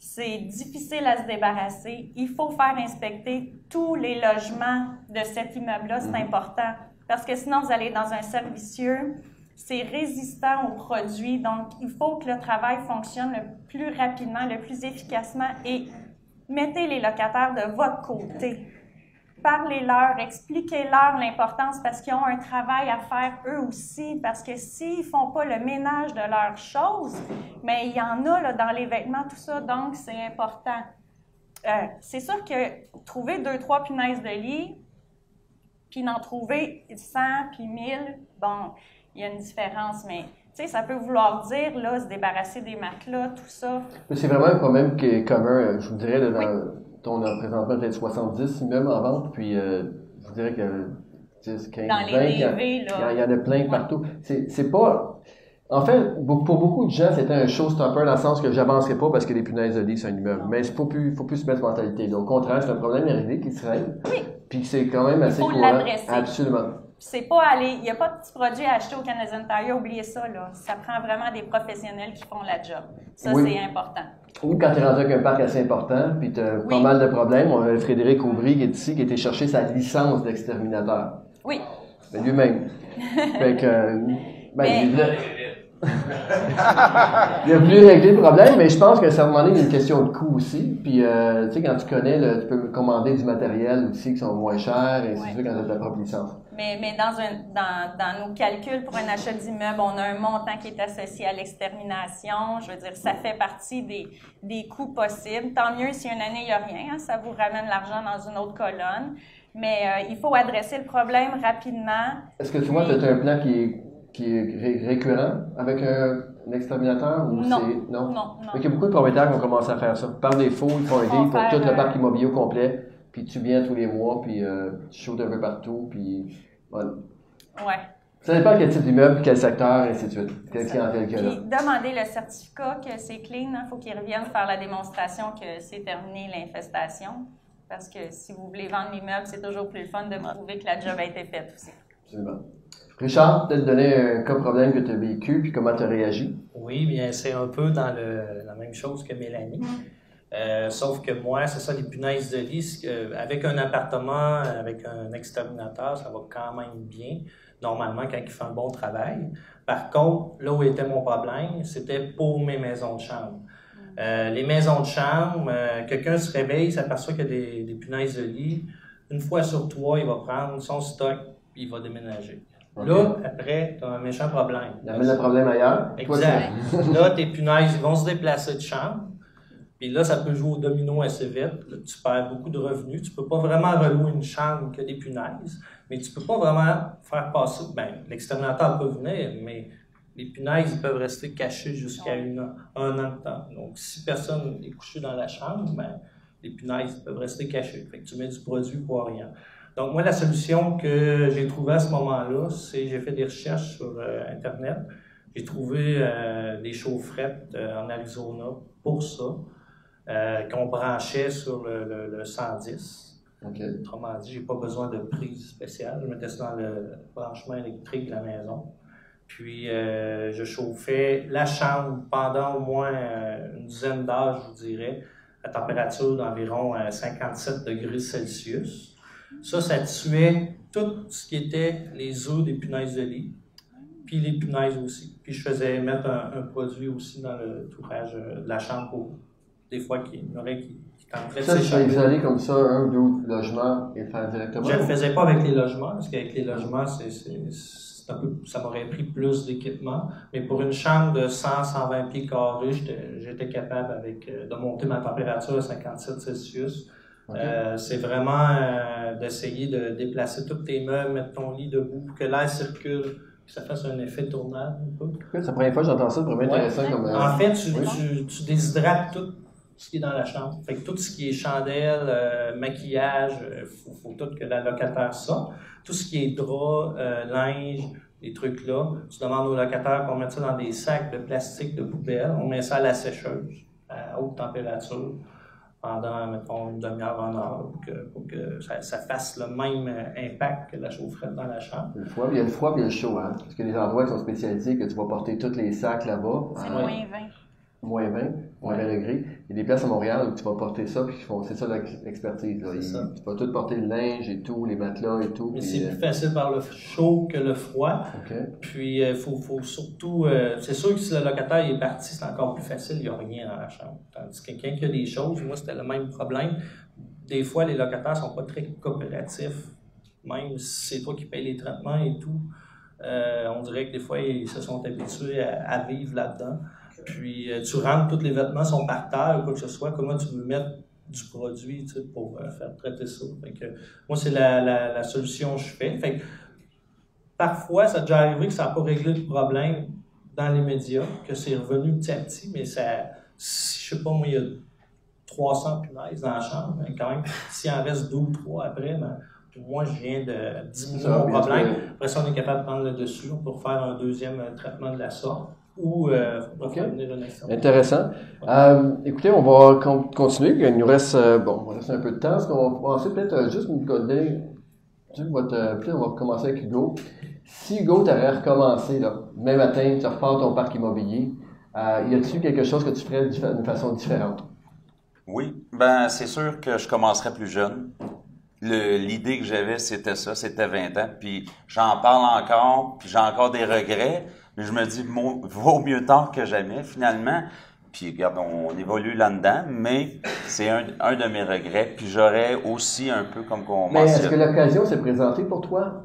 C'est difficile à se débarrasser. Il faut faire inspecter tous les logements de cet immeuble-là. C'est important. Parce que sinon, vous allez dans un cercle vicieux. C'est résistant aux produits. Donc, il faut que le travail fonctionne le plus rapidement, le plus efficacement. Et mettez les locataires de votre côté. Parlez-leur, expliquez-leur l'importance parce qu'ils ont un travail à faire eux aussi. Parce que s'ils ne font pas le ménage de leurs choses, mais il y en a là, dans les vêtements, tout ça, donc c'est important. C'est sûr que trouver 2-3 punaises de lit, puis d'en trouver 100 puis 1000, bon, il y a une différence, mais tu sais, ça peut vouloir dire, là, se débarrasser des matelas, tout ça. C'est vraiment un problème qui est commun, je vous dirais, là, on a présentement peut-être 70 immeubles en vente, puis je vous dirais que 10, 15, dans 20, les DV, là. Il y en a plein partout. C'est pas... En fait, pour beaucoup de gens, c'était un showstopper dans le sens que j'avancerai pas parce que les punaises de lit, c'est un immeuble. Mais il faut plus se mettre mentalité. Donc, au contraire, c'est un problème juridique qui se règle. Oui. Puis c'est quand même assez courant. Il faut l'adresser. Absolument. c'est pas aller, il n'y a pas de petits produits à acheter au Canadian Tire, oubliez ça, là. Ça prend vraiment des professionnels qui font la job. Ça, c'est important. Ou quand tu es rendu avec un parc assez important, puis tu as pas mal de problèmes, on a Frédéric Aubry qui est ici, qui a été chercher sa licence d'exterminateur. Oui. C'est lui-même. Fait que, il a voulu régler le problème, mais je pense que ça va demander une question de coût aussi. Puis, tu sais, quand tu connais, tu peux commander du matériel aussi qui sont moins chers, et ainsi de suite, quand tu as ta propre licence. Mais dans nos calculs pour un achat d'immeuble, on a un montant qui est associé à l'extermination. Je veux dire, ça fait partie des coûts possibles. Tant mieux si une année, il n'y a rien. Hein, ça vous ramène l'argent dans une autre colonne. Mais il faut adresser le problème rapidement. Est-ce que tu vois, tu as un plan qui est récurrent avec un exterminateur? Ou non. C'est... Non. Il y a beaucoup de propriétaires qui ont commencé à faire ça. Par défaut, ils font un deal pour tout le parc immobilier au complet. Puis tu viens tous les mois, puis tu shootes un peu partout, puis voilà. Ouais. Ça dépend quel type d'immeuble, quel secteur, et ainsi de suite. Quelle clientèle qu'il y a là. Puis demander le certificat que c'est clean. Il faut qu'ils reviennent faire la démonstration que c'est terminé l'infestation. Parce que si vous voulez vendre l'immeuble, c'est toujours plus le fun de prouver que la job a été faite aussi. Absolument. Richard, peut-être donner un cas problème que tu as vécu, puis comment tu as réagi? Oui, bien, c'est un peu dans la même chose que Mélanie. Sauf que moi, c'est ça, les punaises de lit, avec un appartement, avec un exterminateur, ça va quand même bien, normalement, quand il fait un bon travail. Par contre, là où était mon problème, c'était pour mes maisons de chambre. Les maisons de chambre, quelqu'un se réveille, s'aperçoit qu'il y a des punaises de lit. Une fois sur 3, il va prendre son stock et il va déménager. Okay. Là, après, tu as un méchant problème. Il amène le problème ailleurs. Exact. Là, tes punaises vont se déplacer de chambre. Puis là, ça peut jouer au domino assez vite. Là, tu perds beaucoup de revenus. Tu ne peux pas vraiment relouer une chambre que des punaises. Mais tu ne peux pas vraiment faire passer... Bien, l'exterminateur peut venir, mais les punaises ils peuvent rester cachées jusqu'à un an de temps. Donc, si personne n'est couché dans la chambre, bien, les punaises peuvent rester cachées. Fait que tu mets du produit pour rien. Donc, moi, la solution que j'ai trouvée à ce moment-là, c'est j'ai fait des recherches sur Internet. J'ai trouvé des chaufferettes en Arizona pour ça, qu'on branchait sur le 110. Okay. Autrement dit, j'ai pas besoin de prise spéciale. Je mettais ça dans le branchement électrique de la maison. Puis, je chauffais la chambre pendant au moins une dizaine d'heures, je vous dirais, à température d'environ 57 degrés Celsius. Ça tuait tout ce qui était les œufs des punaises de lit, puis les punaises aussi. Puis je faisais mettre un produit aussi dans le tourage de la chambre pour des fois qu'il y en aurait qui tenteraient de s'échapper. Ça, tu vas isoler comme ça, un ou deux logements et le faire directement? Je ne le faisais pas avec les logements, parce qu'avec les logements, c'est un peu, ça m'aurait pris plus d'équipement. Mais pour une chambre de 100-120 pieds carrés, j'étais capable de monter ma température à 57 Celsius. Okay. C'est vraiment d'essayer de déplacer tous tes meubles, mettre ton lit debout pour que l'air circule, que ça fasse un effet tournade un peu. C'est la première fois que j'entends ça, c'est vraiment intéressant. Comme, en fait, tu déshydrates tout ce qui est dans la chambre. Fait que tout ce qui est chandelle, maquillage, faut tout que la locataire sorte. Tout ce qui est drap, linge, des trucs là, tu demandes au locataire qu'on mette ça dans des sacs de plastique de poubelle, on met ça à la sécheuse à haute température pendant, mettons, une demi-heure, 1 heure, pour que ça fasse le même impact que la chaufferette dans la chambre. Il y a le froid et le chaud, hein? Parce que les endroits qui sont spécialisés, que tu vas porter tous les sacs là-bas. C'est moins 20. Moins 20, moins 20 degrés. Il y a des places à Montréal où tu vas porter ça, puis c'est ça l'expertise. Tu vas tout porter le linge et tout, les matelas et tout. Mais c'est plus facile par le chaud que le froid. Okay. Puis, faut surtout... c'est sûr que si le locataire est parti, c'est encore plus facile, il n'y a rien dans la chambre. Tandis que quelqu'un qui a des choses, moi, c'était le même problème. Des fois, les locataires ne sont pas très coopératifs, même si c'est toi qui payes les traitements et tout. On dirait que des fois, ils se sont habitués à vivre là-dedans. Puis, tu rentres, tous les vêtements sont par terre ou quoi que ce soit. Comment tu veux mettre du produit pour faire traiter ça? Fait que, moi, c'est la solution que je fais. Fait que, parfois, ça a déjà arrivé que ça n'a pas réglé le problème dans les médias, que c'est revenu petit à petit, mais ça, je sais pas, moi, il y a 300 punaises dans la chambre. Mais quand même, s'il en reste 2 ou 3 après, ben, moi, je viens de diminuer mon problème. Après ça, on est capable de prendre le dessus pour faire un deuxième traitement de la sorte. Ou venir un externe. Intéressant. Écoutez, on va continuer. Il nous reste, on reste un peu de temps. Est-ce qu'on va penser peut-être juste nous donner Peut-être on va commencer avec Hugo. Si Hugo, tu aurais recommencé, là, demain matin, tu repars ton parc immobilier, y a-t-il quelque chose que tu ferais d'une façon différente? Oui, ben c'est sûr que je commencerais plus jeune. L'idée que j'avais, c'était ça, c'était 20 ans. Puis j'en parle encore, puis j'ai encore des regrets, mais je me dis, vaut mieux tard que jamais, finalement. Puis regarde, on évolue là-dedans, mais c'est un de mes regrets. Puis j'aurais aussi un peu comme qu'on Mais est-ce que mentionne. l'occasion s'est présentée pour toi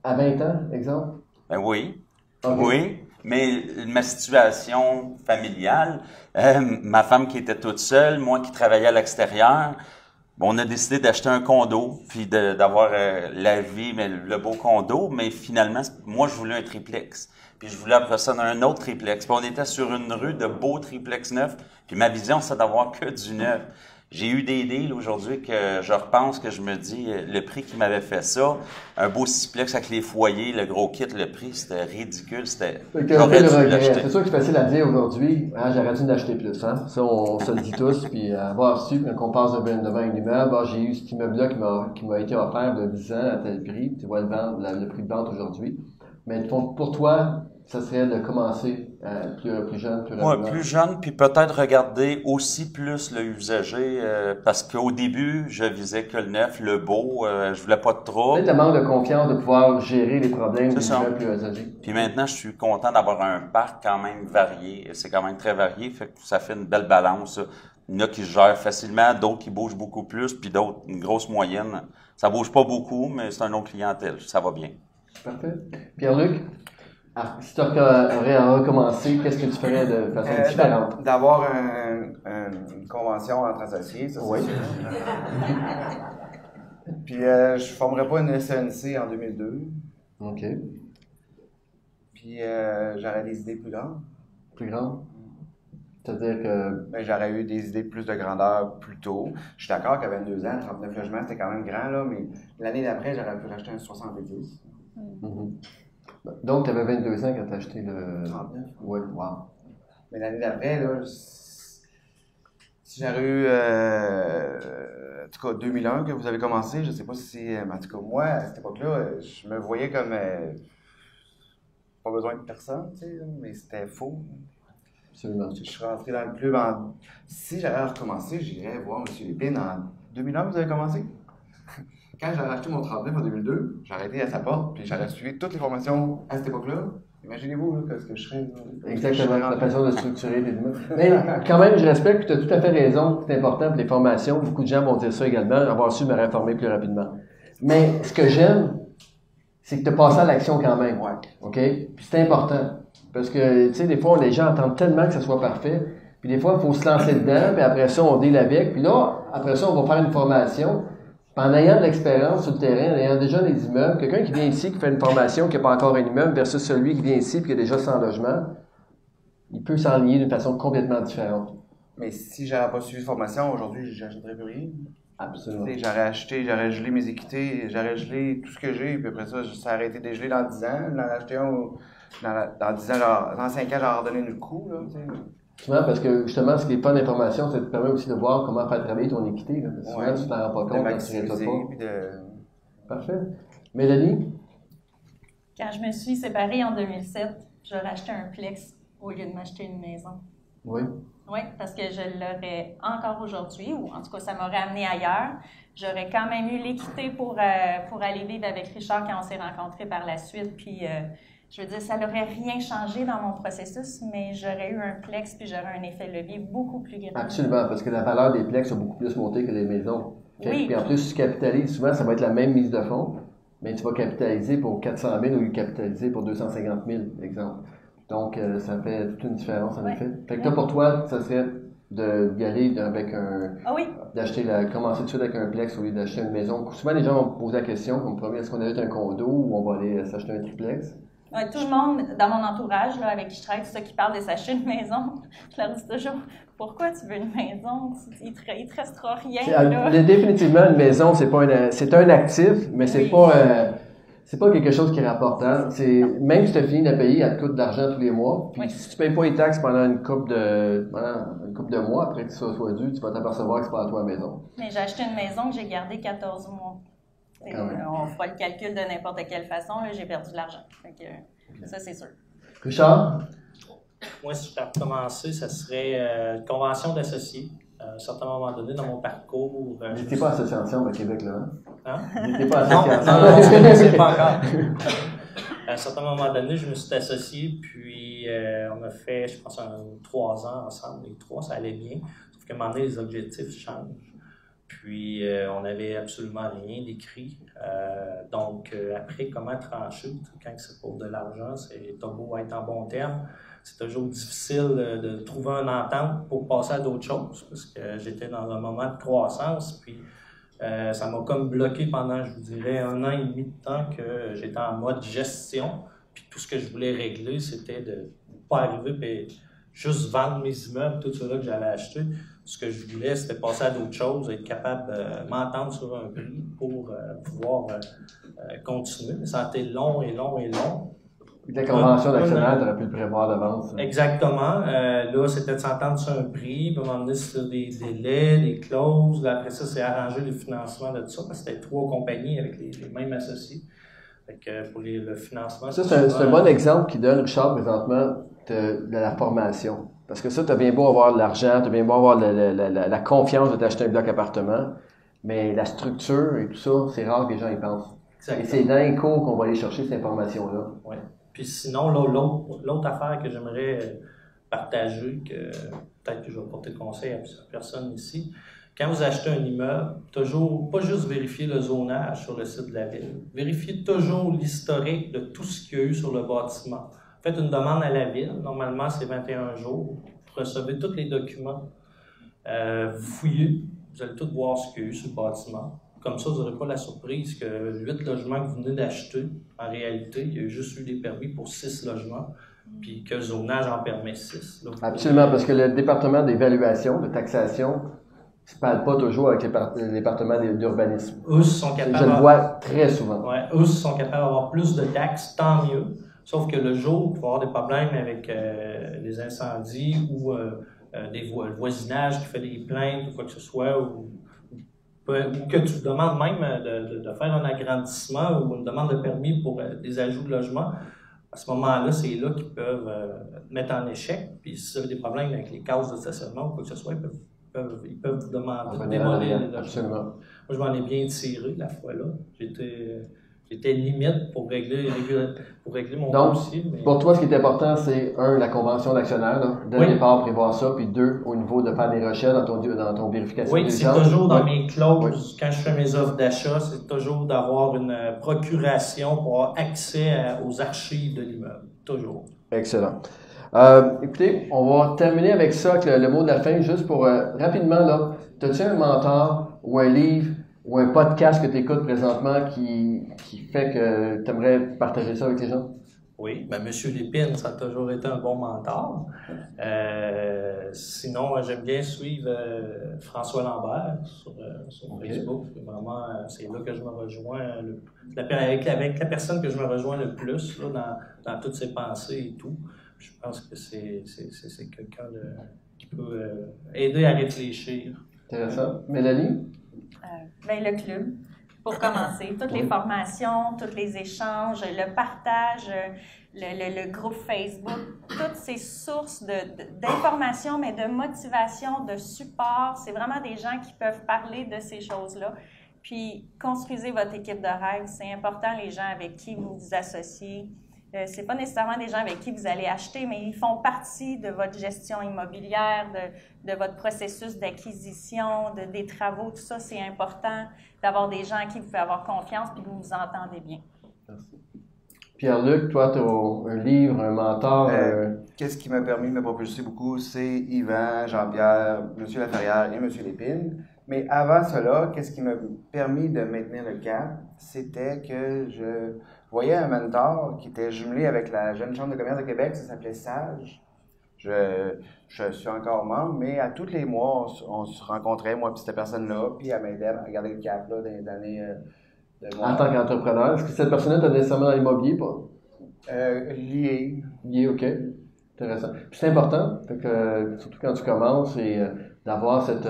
à 20 ans, exemple? Ben oui, Ok. oui. Mais ma situation familiale, ma femme qui était toute seule, moi qui travaillais à l'extérieur, bon, on a décidé d'acheter un condo, puis d'avoir la vie, mais le beau condo, mais finalement, moi, je voulais un triplex. Puis je voulais après ça un autre triplex. Puis on était sur une rue de beaux triplex neufs, puis ma vision, c'est d'avoir que du neuf. J'ai eu des deals aujourd'hui que je repense, que je me dis, le prix qui m'avait fait ça, un beau sixplex avec les foyers, le gros kit, le prix, c'était ridicule. J'aurais Le dû regret. l'acheter. C'est sûr que c'est facile à dire aujourd'hui, hein, j'aurais dû en acheter plus. Hein? Ça, on se le dit tous. Puis avoir su, quand on passe devant un immeuble, j'ai eu cet immeuble-là qui m'a été offert de 10 ans à tel prix. Tu vois le prix de vente aujourd'hui. Mais pour toi, ça serait de commencer plus jeune, plus rapidement. Ouais, plus jeune, puis peut-être regarder aussi plus le usager, parce qu'au début, je visais que le neuf, le beau, je voulais pas de trouble. Peut-être le manque de confiance de pouvoir gérer les problèmes C'est des ça. immeubles plus âgés. Puis maintenant, je suis content d'avoir un parc quand même varié. C'est quand même très varié, fait que ça fait une belle balance. Il y en a qui se gèrent facilement, d'autres qui bougent beaucoup plus, puis d'autres, une grosse moyenne. Ça bouge pas beaucoup, mais c'est un autre clientèle, ça va bien. Parfait. Pierre-Luc, si tu aurais à recommencer, qu'est-ce que tu ferais de façon différente? D'avoir une convention entre associés, ça c'est Oui. sûr. Puis je ne formerais pas une SNC en 2002. OK. Puis j'aurais des idées plus grandes. Plus grand? C'est-à-dire que... Ben, j'aurais eu des idées plus de grandeur plus tôt. Je suis d'accord qu'à 22 ans, 39 logements, c'était quand même grand, là, mais l'année d'après, j'aurais pu racheter un 70. Donc, tu avais 22 ans quand tu as acheté le... 39. Oui, wow. Mais l'année d'après, là, si j'aurais eu, en tout cas, 2001 que vous avez commencé, je ne sais pas si, en tout cas, moi, à cette époque-là, je me voyais comme pas besoin de personne, tu sais, mais c'était faux. Absolument. Je suis rentré dans le club Si j'avais recommencé, j'irais voir M. Lépine en 2001, vous avez commencé? Quand j'avais acheté mon 39 en 2002, j'aurais été à sa porte, puis j'aurais suivi toutes les formations à cette époque-là. Imaginez-vous là, ce que je serais. Exactement, la façon de structurer les immeubles. Mais quand même, je respecte, puis tu as tout à fait raison, c'est important pour les formations. Beaucoup de gens vont dire ça également, avoir su me réformer plus rapidement. Mais ce que j'aime, c'est que tu as passé à l'action quand même. Ouais. OK? Puis c'est important. Parce que, tu sais, des fois, les gens attendent tellement que ça soit parfait. Puis des fois, il faut se lancer dedans, puis après ça, on deal avec. Puis là, après ça, on va faire une formation. En ayant de l'expérience sur le terrain, en ayant déjà des immeubles, quelqu'un qui vient ici, qui fait une formation, qui n'a pas encore un immeuble, versus celui qui vient ici et qui a déjà 100 logements, il peut s'enligner d'une façon complètement différente. Mais si j'avais pas suivi de formation, aujourd'hui, j'achèterais plus rien. Absolument. J'aurais gelé mes équités, j'aurais gelé tout ce que j'ai, puis après ça, ça aurait été dégelé dans 10 ans. J'en ai acheté un dans 10 ans, dans 5 ans, j'aurais redonné le coup, là, tu sais. Souvent, parce que justement, ce qui n'est pas d'information, ça te permet aussi de voir comment faire travailler ton équité. Là. Souvent, tu t'en rends pas compte quand tu résultes pas. Parfait. Mélanie? Quand je me suis séparée en 2007, j'aurais acheté un plex au lieu de m'acheter une maison. Oui. Oui, parce que je l'aurais encore aujourd'hui, ou en tout cas, ça m'aurait amené ailleurs. J'aurais quand même eu l'équité pour aller vivre avec Richard quand on s'est rencontrés par la suite. Puis, je veux dire, ça n'aurait rien changé dans mon processus, mais j'aurais eu un plex puis j'aurais un effet levier beaucoup plus grand. Absolument, parce que la valeur des plex a beaucoup plus monté que des maisons. Oui. Puis en plus, tu capitalises, souvent, ça va être la même mise de fonds, mais tu vas capitaliser pour 400 000 ou capitaliser pour 250 000, exemple. Donc, ça fait toute une différence, en effet. Fait que toi, pour toi, ça serait d'y aller avec un... Ah oui. Commencer tout de suite avec un plex au lieu d'acheter une maison. Souvent, les gens vont me poser la question, comme premier, est-ce qu'on achète un condo ou on va aller s'acheter un triplex? Ouais, tout le monde dans mon entourage là, avec qui je travaille, tout ça qui parle de s'acheter une maison, je leur dis toujours pourquoi tu veux une maison? Il te restera rien. Là. Définitivement, une maison, c'est un actif, mais c'est pas quelque chose qui est rapportant. Même si tu as fini de payer, elle te coûte de l'argent tous les mois. Puis si tu payes pas les taxes pendant une couple de mois après que ça soit dû, tu vas t'apercevoir que c'est pas à toi la maison. Mais j'ai acheté une maison que j'ai gardée 14 mois. On fera le calcul de n'importe quelle façon. J'ai perdu de l'argent. Ça, c'est sûr. Richard? Moi, si je devais recommencer, ça serait une convention d'associés. À un certain moment donné, dans mon parcours... Vous n'étiez pas association au Québec, là? Hein? Vous n'étiez pas Non, association? non, on ne se connaissait pas encore. À un certain moment donné, je me suis associé, puis on a fait, je pense, 3 ans ensemble. Les 3, ça allait bien. Sauf qu'à un moment donné, les objectifs changent. Puis, on n'avait absolument rien d'écrit. Donc, après, comment trancher? Quand c'est pour de l'argent, c'est beau être en bon terme. C'est toujours difficile de trouver une entente pour passer à d'autres choses, parce que j'étais dans un moment de croissance, puis ça m'a comme bloqué pendant, je vous dirais, 1 an et demi de temps que j'étais en mode gestion. Puis tout ce que je voulais régler, c'était de ne pas arriver et juste vendre mes immeubles, tout cela que j'avais acheté. Ce que je voulais, c'était passer à d'autres choses, être capable de m'entendre sur un prix pour pouvoir continuer. Mais ça a été long et long et long. La convention d'actionnaire, tu aurais pu le prévoir d'avance. Exactement. Là, c'était de s'entendre sur un prix, puis à un moment donné, c'était des délais, des clauses. Là, après ça, c'est arranger le financement de tout ça, parce que c'était 3 compagnies avec les mêmes associés. Fait que pour le financement... Ça, c'est un bon exemple qui donne, Richard, présentement, de la formation. Parce que ça, tu as bien beau avoir de l'argent, tu as bien beau avoir la confiance de t'acheter un bloc appartement, mais la structure et tout ça, c'est rare que les gens y pensent. Exactement. Et c'est dans les cours qu'on va aller chercher cette information-là. Oui. Puis sinon, l'autre affaire que j'aimerais partager, que peut-être que je vais porter conseil à plusieurs personnes ici, quand vous achetez un immeuble, toujours, pas juste vérifier le zonage sur le site de la ville, vérifiez toujours l'historique de tout ce qu'il y a eu sur le bâtiment. Faites une demande à la ville, normalement c'est 21 jours, vous recevez tous les documents, vous fouillez, vous allez tout voir ce qu'il y a eu sur le bâtiment. Comme ça, vous n'aurez pas la surprise que 8 logements que vous venez d'acheter, en réalité, il y a juste eu des permis pour 6 logements, puis que le zonage en permet 6. Là, absolument, parce que le département d'évaluation, de taxation, ne parle pas toujours avec le département d'urbanisme. Eux sont capables... Je le vois très souvent. Ouais, eux sont capables d'avoir plus de taxes, tant mieux. Sauf que le jour où il va y avoir des problèmes avec les incendies ou le voisinage qui fait des plaintes ou quoi que ce soit, ou que tu demandes même de faire un agrandissement ou une demande de permis pour des ajouts de logement, à ce moment-là, c'est là qu'ils peuvent mettre en échec. Puis si vous avez des problèmes avec les cases de stationnement ou quoi que ce soit, ils peuvent vous demander de démolir les logements. Absolument. Moi, je m'en ai bien tiré la fois-là. J'étais limite pour régler mon dossier. Mais... pour toi, ce qui est important, c'est 1, la convention d'actionnaire. Dès le départ, prévoir ça. Puis 2, au niveau de faire des recherches dans ton vérification. Oui, c'est toujours dans mes clauses. Quand je fais mes offres d'achat, c'est toujours d'avoir une procuration pour avoir accès aux archives de l'immeuble. Toujours. Excellent. Écoutez, on va terminer avec ça, avec le mot de la fin, juste pour rapidement, là, as-tu un mentor ou un livre ou un podcast que tu écoutes présentement qui fait que tu aimerais partager ça avec les gens? Oui, M. Lépine, ça a toujours été un bon mentor. Sinon, j'aime bien suivre François Lambert sur Facebook. Vraiment, c'est là que je me rejoins, avec la personne que je me rejoins le plus là, dans toutes ses pensées et tout. Je pense que c'est quelqu'un qui peut aider à réfléchir. Intéressant. Mélanie? Le club, pour commencer. Toutes les formations, tous les échanges, le partage, le groupe Facebook, toutes ces sources d'informations, mais de motivation, de support. C'est vraiment des gens qui peuvent parler de ces choses-là. Puis, construisez votre équipe de rêve. C'est important, les gens avec qui vous vous associez. Ce n'est pas nécessairement des gens avec qui vous allez acheter, mais ils font partie de votre gestion immobilière, de votre processus d'acquisition, des travaux, tout ça. C'est important d'avoir des gens à qui vous pouvez avoir confiance et que vous vous entendez bien. Merci. Pierre-Luc, toi, tu as un livre, un mentor. Qu'est-ce qui m'a permis de me propulser beaucoup, c'est Yvan, Jean-Pierre, M. Laferrière et M. Lépine. Mais avant cela, qu'est-ce qui m'a permis de maintenir le cap, c'était que je voyais un mentor qui était jumelé avec la Jeune Chambre de commerce de Québec, ça s'appelait SAGE. Je suis encore membre, mais à tous les mois, on se rencontrait, moi et cette personne-là, puis elle m'aidait à garder le cap là, dans les années de moi. En tant qu'entrepreneur, est-ce que cette personne-là est nécessairement dans l'immobilier, pas? Lié. Lié, OK. Intéressant. Puis c'est important, fait que, surtout quand tu commences, et d'avoir cette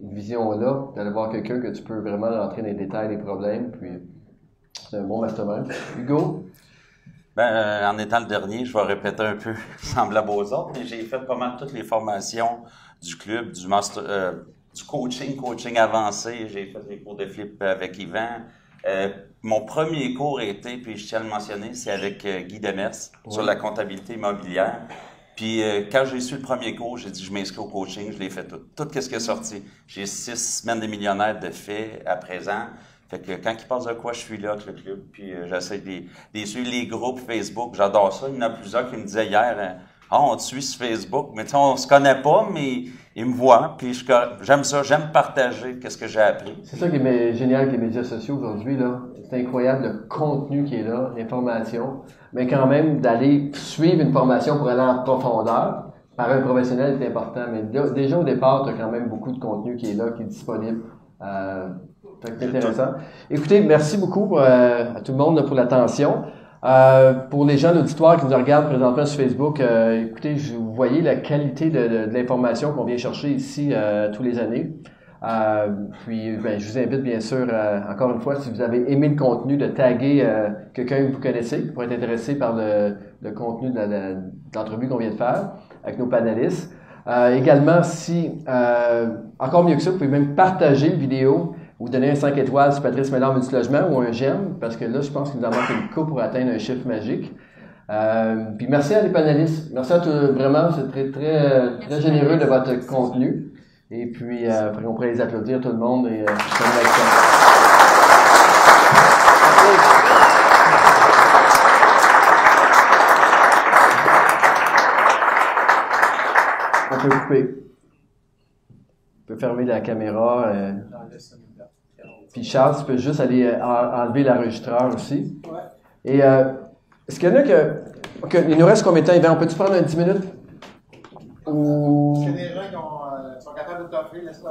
vision-là, d'aller voir quelqu'un que tu peux vraiment rentrer dans les détails des problèmes, puis c'est un bon mastermind. Hugo? En étant le dernier, je vais répéter un peu semblable aux autres, mais j'ai fait pas mal toutes les formations du club, du coaching avancé. J'ai fait des cours de flip avec Yvan. Mon premier cours était, puis je tiens à le mentionner, c'est avec Guy Demers sur la comptabilité immobilière. Puis quand j'ai su le premier cours, j'ai dit je m'inscris au coaching, je l'ai fait tout. Tout ce qui est sorti. J'ai 6 semaines des millionnaires de fait à présent. Fait que quand il passe de quoi, je suis là avec le club, puis j'essaie de suivre les groupes Facebook. J'adore ça. Il y en a plusieurs qui me disaient hier, on te suit sur Facebook, mais tu sais, on se connaît pas, mais ils me voient, puis j'aime ça, j'aime partager qu'est-ce que j'ai appris. C'est ça qui est génial avec les médias sociaux aujourd'hui, là. C'est incroyable le contenu qui est là, l'information, mais quand même d'aller suivre une formation pour aller en profondeur par un professionnel c'est important, mais déjà au départ, tu as quand même beaucoup de contenu qui est là, qui est disponible. C'est intéressant. Écoutez, merci beaucoup à tout le monde là, pour l'attention. Pour les gens de l'auditoire qui nous regardent présentement sur Facebook, écoutez, vous voyez la qualité de l'information qu'on vient chercher ici tous les années. Puis, je vous invite bien sûr, encore une fois, si vous avez aimé le contenu, de taguer quelqu'un que vous connaissez qui pourrait être intéressé par le contenu de l'entrevue qu'on vient de faire avec nos panélistes. Également, si, encore mieux que ça, vous pouvez même partager la vidéo ou donner un 5 étoiles sur Patrice Ménard Multilogement ou un j'aime, parce que là, je pense qu'il nous en manque une coupe pour atteindre un chiffre magique. Puis merci à les panélistes. Merci à tous, vraiment, c'est très généreux de votre contenu. Et puis, on pourrait les applaudir tout le monde et on peut couper. On peut fermer la caméra. Puis Charles, tu peux juste aller enlever l'enregistreur aussi. Ouais. Et est-ce qu'il y en a OK, il nous reste combien de temps, Yvan? On peut-tu prendre 10 minutes? Ou... Est-ce qu'il y a des gens qui sont capables de t'offrir l'espace?